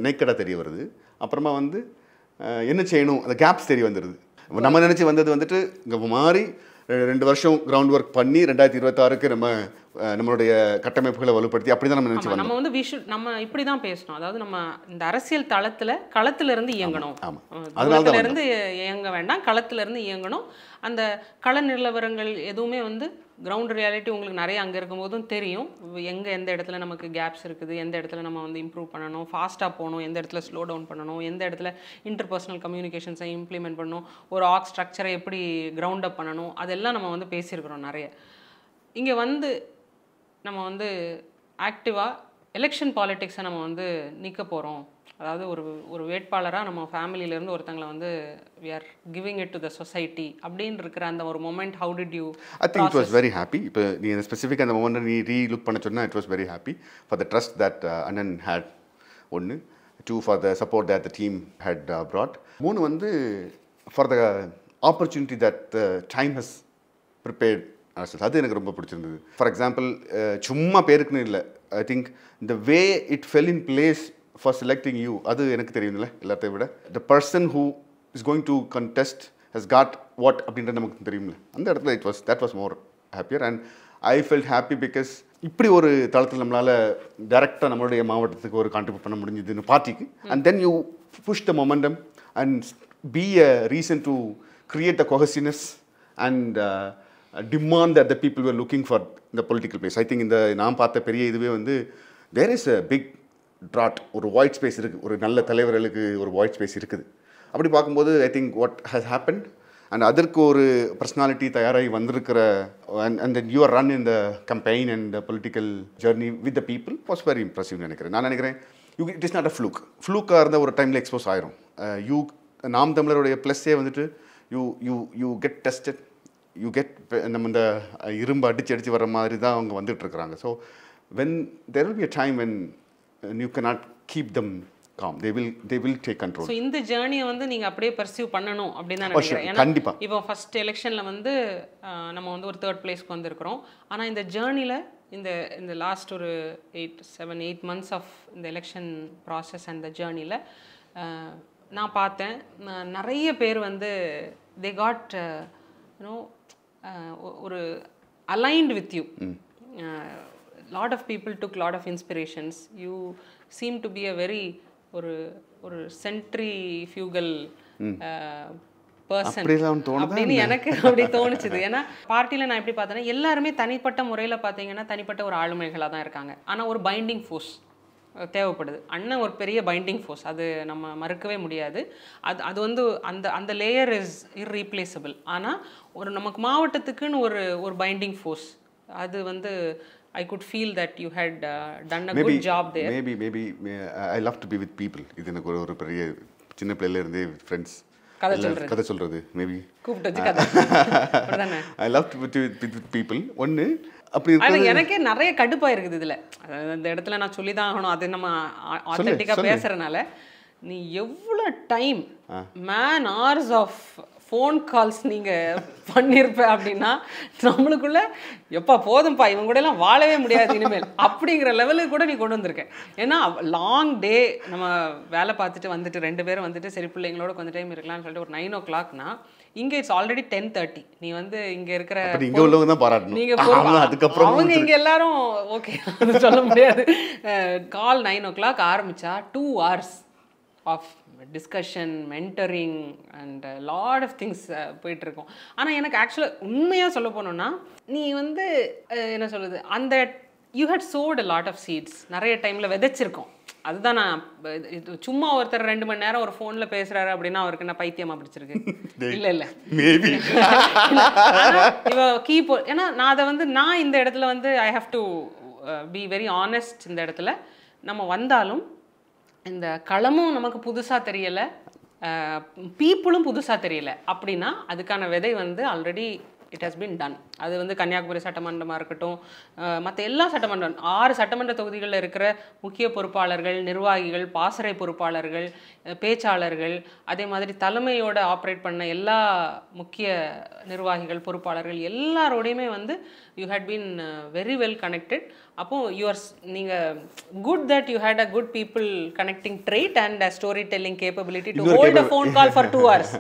நேக்கடாக தெரிய வருது. அப்புறமா வந்து என்ன செய்யணும், அந்த கேப்ஸ் தெரிய வந்துடுது. நம்ம நினச்சி வந்தது வந்துட்டு இங்கே மாறி 2 வருஷம் கிரவுண்ட் ஒர்க் பண்ணி 2026க்கு நம்ம நம்மளுடைய கட்டமைப்புகளை வலுப்படுத்தி அப்படி தான் நம்ம நினச்சி வந்தோம். நம்ம வந்து நம்ம இப்படி தான் பேசணும். அதாவது நம்ம இந்த அரசியல் களத்துல இருந்து இயங்கணும். தூரத்துல இருந்து இயங்க வேண்டாம், களத்துல இருந்து இயங்கணும். அந்த கள நிலவரங்கள் எதுவுமே வந்து கிரவுண்ட் ரியாலிட்டி உங்களுக்கு நிறைய அங்கே இருக்கும்போதும் தெரியும். எந்த இடத்துல நமக்கு கேப்ஸ் இருக்குது, எந்த இடத்துல நம்ம வந்து இம்ப்ரூவ் பண்ணணும், ஃபாஸ்ட்டாக போகணும், எந்த இடத்துல ஸ்லோ டவுன் பண்ணணும், எந்த இடத்துல இன்டர்பர்சனல் கம்யூனிகேஷன்ஸை இம்ப்ளிமெண்ட் பண்ணணும், ஒரு ஆர்க் ஸ்ட்ரக்சரை எப்படி கிரவுண்ட் அப் பண்ணணும், அதெல்லாம் நம்ம வந்து பேசியிருக்கிறோம் நிறைய. இங்கே வந்து நம்ம வந்து ஆக்டிவாக எலெக்ஷன் பாலிட்டிக்ஸை நம்ம வந்து நிற்க போகிறோம். அதாவது ஒரு வேட்பாளராக நம்ம ஃபேமிலியிலேருந்து ஒருத்தங்களை வந்து we are giving it to the society அப்படின்னு இருக்கிற அந்த ஒரு moment, how did you? I think it was very happy. இப்போ நீ ஸ்பெசிஃபிக் அந்த மொமெண்ட் நீ ரீலுக் பண்ண சொன்னால் it was very happy for the trust that அண்ணன் had. 1 2 for the support that the team had brought. 3 வந்து for the opportunity that the time has prepared. அது எனக்கு ரொம்ப பிடிச்சிருந்தது. ஃபார் எக்ஸாம்பிள் சும்மா பேருக்குன்னு இல்லை, I think the way it fell in place for selecting you, அது எனக்கு தெரியும்ல எல்லாத்தையும் விட. The person who is going to contest has got what அப்படின்றது நமக்கு தெரியும்ல. அந்த இடத்துல that was more happier and I felt happy because இப்படி ஒரு தளத்தில் நம்மளால் டைரெக்டாக நம்மளுடைய மாவட்டத்துக்கு ஒரு கான்ட்ரிபியூட் பண்ண முடிஞ்சதுன்னு பார்ட்டிக்கு. And then you push the momentum and be a reason to create the cohesiveness and demand that the people were looking for in the political place. I think இந்த நான் பார்த்த பெரிய இதுவே வந்து there is a big drought, ஒரு white space இருக்குது, ஒரு நல்ல தலைவர்களுக்கு ஒரு white space இருக்குது. அப்படி பார்க்கும்போது I think what has happened and அதற்கு ஒரு பர்சனாலிட்டி தயாராகி வந்திருக்கிற and then you are run in the campaign and the political journey with the people was very impressive நினைக்கிறேன். நான் நினைக்கிறேன் it is not a fluke இருந்த ஒரு டைமில் எக்ஸ்போஸ் ஆயிரும். நாம் தமிழருடைய ப்ளஸ்ஸே வந்துட்டு you get tested, you get நம்ம இந்த இரும்பு அடித்து வர மாதிரி தான் அவங்க வந்துட்டுருக்குறாங்க. So when there will be a time when you cannot keep them calm, they will take control. So இந்த ஜேர்னியை வந்து நீங்கள் அப்படியே பர்சியூ பண்ணணும் அப்படின்னு தான் நினைக்கிறேன். கண்டிப்பாக இப்போ ஃபர்ஸ்ட் எலெக்ஷனில் வந்து நம்ம வந்து ஒரு 3rd பிளேஸ்க்கு வந்திருக்கிறோம். ஆனால் இந்த ஜேர்னியில் இந்த லாஸ்ட் ஒரு 7-8 months ஆஃப் இந்த எலெக்ஷன் ப்ராசஸ் அண்ட் த ஜேர்னியில் நான் பார்த்தேன் நிறைய பேர் வந்து தே காட் ஒரு aligned with you. Lot of people took lot of inspirations. You seem to be a very ஒரு centrifugal person அப்படின்னு எனக்கு அப்படி தோணுச்சுது. ஏன்னா பார்ட்டியில் நான் எப்படி பார்த்தேன்னா எல்லாருமே தனிப்பட்ட முறையில் பார்த்தீங்கன்னா தனிப்பட்ட ஒரு ஆளுமைகளாக தான் இருக்காங்க. ஆனால் ஒரு பைண்டிங் ஃபோர்ஸ் தேவைப்படுது. அண்ணன் ஒரு பெரிய பைண்டிங் ஃபோர்ஸ், அது நம்ம மறுக்கவே முடியாது. அது வந்து அந்த லேயர் இஸ் இர்ரீப்ளேசபிள். ஆனால் நமக்கு மாவட்டத்துக்குன்னு ஒரு பைண்டிங் ஃபோர்ஸ், அது வந்து I could feel that you had done a good job there. Maybe I love to be with people. இது எனக்கு ஒரு பெரிய சின்ன பிள்ளையில இருந்தே ஃப்ரெண்ட்ஸ் கதை சொல்றது மேபி கூப்பிட்டு வச்சு கதை. I love to be with people. ஒன்று அப்படி எனக்கே நிறைய கடுப்பா இருக்குது இதில். அந்த இடத்துல நான் சொல்லி தான் ஆகணும், அது நம்ம ஆத்தென்டிக்காக பேசுறதுனால. நீ எவ்வளோ time man hours of phone calls நீங்கள் பண்ணியிருப்ப அப்படின்னா நம்மளுக்குள்ள எப்போ போதும்ப்பா இவங்க கூட எல்லாம் வாழவே முடியாது இனிமேல் அப்படிங்கிற லெவலுக்கு கூட நீ கொண்டு வந்திருக்க. ஏன்னா லாங் டே நம்ம வேலை பார்த்துட்டு வந்துட்டு 2 பேரும் வந்துட்டு சரி பிள்ளைங்களோட கொஞ்சம் டைம் இருக்கலாம்னு சொல்லிட்டு ஒரு 9 o'clockனா இங்கே இட்ஸ் ஆல்ரெடி 10:30. நீ வந்து இங்கே இருக்கிற அவங்க இங்கே எல்லாரும் ஓகே அது சொல்ல முடியாது. கால் 9 o'clock ஆரம்பிச்சா 2 hours of discussion, mentoring and lot of things போயிட்டுருக்கோம். ஆனால் எனக்கு ஆக்சுவலாக உண்மையாக சொல்ல போனோன்னா நீ வந்து என்ன சொல்லுது அந்த you had sowed a lot of seeds நிறைய டைமில் விதைச்சிருக்கோம். அதுதான் நான் சும்மா ஒருத்தர் 2 மணி நேரம் ஒரு ஃபோனில் பேசுகிறாரு அப்படின்னா அவருக்கு என்ன பைத்தியமாக பிடிச்சிருக்கு? இல்லை இவ கீப்போ. ஏன்னா நான் அதை வந்து நான் இந்த இடத்துல வந்து I have to be very honest. இந்த இடத்துல நம்ம வந்தாலும் இந்த களமும் நமக்கு புதுசாக தெரியலை, பீப்புளும் புதுசாக தெரியலை அப்படின்னா அதுக்கான விதை வந்து already it has been done. அது வந்து கன்னியாகுமரி சட்டமன்றமாக இருக்கட்டும், மற்ற எல்லா சட்டமன்றம் 6 சட்டமன்ற தொகுதிகளில் இருக்கிற முக்கிய பொறுப்பாளர்கள், நிர்வாகிகள், பாசறை பொறுப்பாளர்கள், பேச்சாளர்கள், அதே மாதிரி தலைமையோடு ஆப்ரேட் பண்ண எல்லா முக்கிய நிர்வாகிகள், பொறுப்பாளர்கள் எல்லாரோடையுமே வந்து you had been very well connected. அப்போது நீங்கள் good that you had a good people connecting trait and a story telling capability to hold a phone call for 2 hours.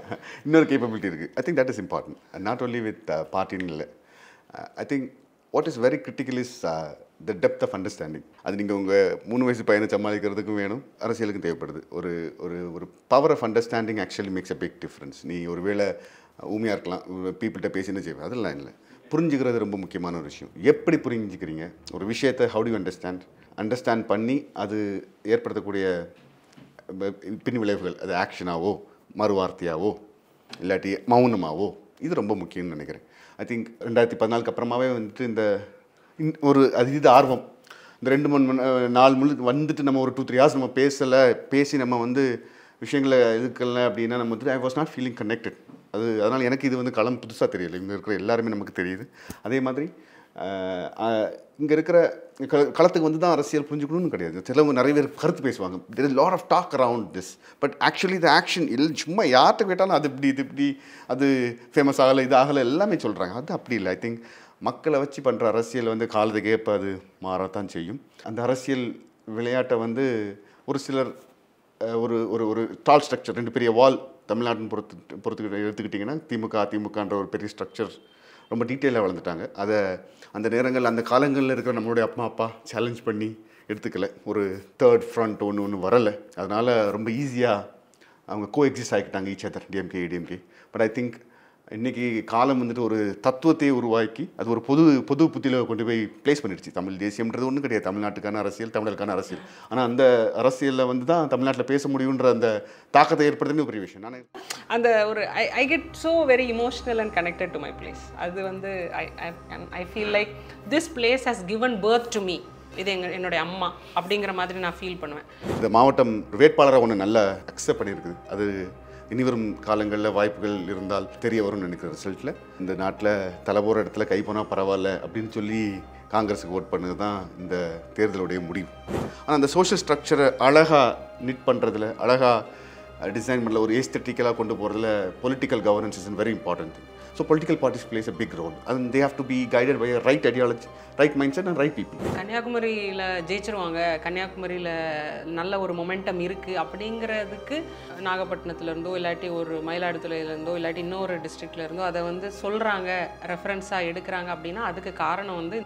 இன்னொரு கேப்பபிலிட்டி இருக்குது. I think that is important. Not only with பார்ட்டின்னு இல்லை. I think what is very critical is the depth of understanding. அது நீங்கள் உங்கள் 3 வயசு பையனை சமாளிக்கிறதுக்கும் வேணும், அரசியலுக்கும் தேவைப்படுது. ஒரு ஒரு ஒரு power of understanding actually makes a big difference. நீ ஒரு வேளை ஊமையாக இருக்கலாம், பீப்புள்கிட்ட பேசின்னு செய்வேன், அதெல்லாம் இல்லை. புரிஞ்சுக்கிறது ரொம்ப முக்கியமான ஒரு விஷயம். எப்படி புரிஞ்சுக்கிறீங்க ஒரு விஷயத்தை, ஹவு டு அண்டர்ஸ்டாண்ட் பண்ணி அது ஏற்படுத்தக்கூடிய பின் விளைவுகள், அது ஆக்ஷனாவோ மறுவார்த்தையாவோ இல்லாட்டி மௌனமாவோ, இது ரொம்ப முக்கியம்னு நினைக்கிறேன். ஐ திங்க் 2014 அப்புறமாவே வந்துட்டு இந்த ஒரு அது ஆர்வம் இந்த 2-3 நாள் வந்துட்டு நம்ம ஒரு 2-3 hours நம்ம பேசி நம்ம வந்து விஷயங்களை எதுக்கல அப்படின்னா நம்ம வந்துட்டு ஐ வாஸ் நாட் ஃபீலிங் கனெக்டட். அதனால் எனக்கு இது வந்து களம் புதுசாக தெரியலை. இங்கே இருக்கிற எல்லாருமே நமக்கு தெரியுது. அதே மாதிரி இங்கே இருக்கிற களத்துக்கு வந்து தான் அரசியல் புரிஞ்சுக்கணும்னு கிடையாது. சிலவங்க நிறைய பேர் கருத்து பேசுவாங்க. there is a lot of talk around this, but actually the action இல்லை. சும்மா யார்கிட்ட கேட்டாலும் அது இப்படி இது இப்படி அது ஃபேமஸ் ஆகலை, இது ஆகலை, எல்லாமே சொல்கிறாங்க. அது அப்படி இல்லை. ஐ திங்க் மக்களை வச்சு பண்ணுற அரசியல் வந்து காலத்துக்கு ஏற்ப அது மாறத்தான் செய்யும். அந்த அரசியல் விளையாட்டை வந்து ஒரு சிலர் ஒரு ஒரு ஒரு டால் ஸ்ட்ரக்சர், 2 பெரிய வால் தமிழ்நாட்டின் பொறுத்துக்கிட்ட எடுத்துக்கிட்டிங்கன்னா அதிமுகன்ற ஒரு பெரிய ஸ்ட்ரக்சர் ரொம்ப டீட்டெயிலாக வளர்ந்துட்டாங்க. அதை அந்த நேரங்கள் அந்த காலங்களில் இருக்கிற நம்மளுடைய அப்பா சேலஞ்ச் பண்ணி எடுத்துக்கல. ஒரு தேர்ட் ஃப்ரண்ட் ஒன்று வரலை. அதனால் ரொம்ப ஈஸியாக அவங்க கோஎக்ஸிஸ்ட் ஆகிக்கிட்டாங்க each other, DMK ADMK. But I think இன்றைக்கி காலம் வந்துட்டு ஒரு தத்துவத்தை உருவாக்கி அது ஒரு பொது புத்தியில் கொண்டு போய் ப்ளேஸ் பண்ணிடுச்சு. தமிழ் தேசியம்ன்றது ஒன்றும் கிடையாது. தமிழ்நாட்டுக்கான அரசியல், தமிழருக்கான அரசியல். ஆனால் அந்த அரசியலில் வந்து தான் தமிழ்நாட்டில் பேச முடியுன்ற அந்த தாக்கத்தை ஏற்படுத்துன்னு பெரிய விஷயம். நான் அந்த ஒரு I get so very emotional and connected to my place. அது வந்து I feel like this place has given birth to me. இது என்னுடைய அம்மா அப்படிங்கிற மாதிரி நான் ஃபீல் பண்ணுவேன். இந்த மாவட்டம் வேட்பாளரை ஒன்று நல்லா அக்செப்ட் பண்ணியிருக்குது. அது இனிவரும் காலங்களில் வாய்ப்புகள் இருந்தால் தெரிய வரும்னு நினைக்கிற ரிசல்ட்டில் இந்த நாட்டில் தலைபோகிற இடத்துல கை போனால் பரவாயில்ல அப்படின்னு சொல்லி காங்கிரஸுக்கு ஓட் பண்ணது தான் இந்த தேர்தலுடைய முடிவு. ஆனால் அந்த சோஷியல் ஸ்ட்ரக்சரை அழகாக நிட் பண்ணுறதுல, அழகாக டிசைன் பண்ணல, ஒரு ஏஸ்தட்டிக்கலாக கொண்டு போகிறதுல political governance is very important thing. So political parties plays a big role and they have to be guided by right ideology, right mindset and right people. கன்னியாகுமரியில் ஜெயிச்சிருவாங்க, கன்னியாகுமரியில் நல்ல ஒரு மொமெண்டம் இருக்குது அப்படிங்கிறதுக்கு நாகப்பட்டினத்துலேருந்தோ இல்லாட்டி ஒரு மயிலாடுதுறையிலேருந்தோ இல்லாட்டி இன்னொரு டிஸ்ட்ரிக்ட்லேருந்தோ அதை வந்து சொல்கிறாங்க, ரெஃபரன்ஸாக எடுக்கிறாங்க அப்படின்னா அதுக்கு காரணம் வந்து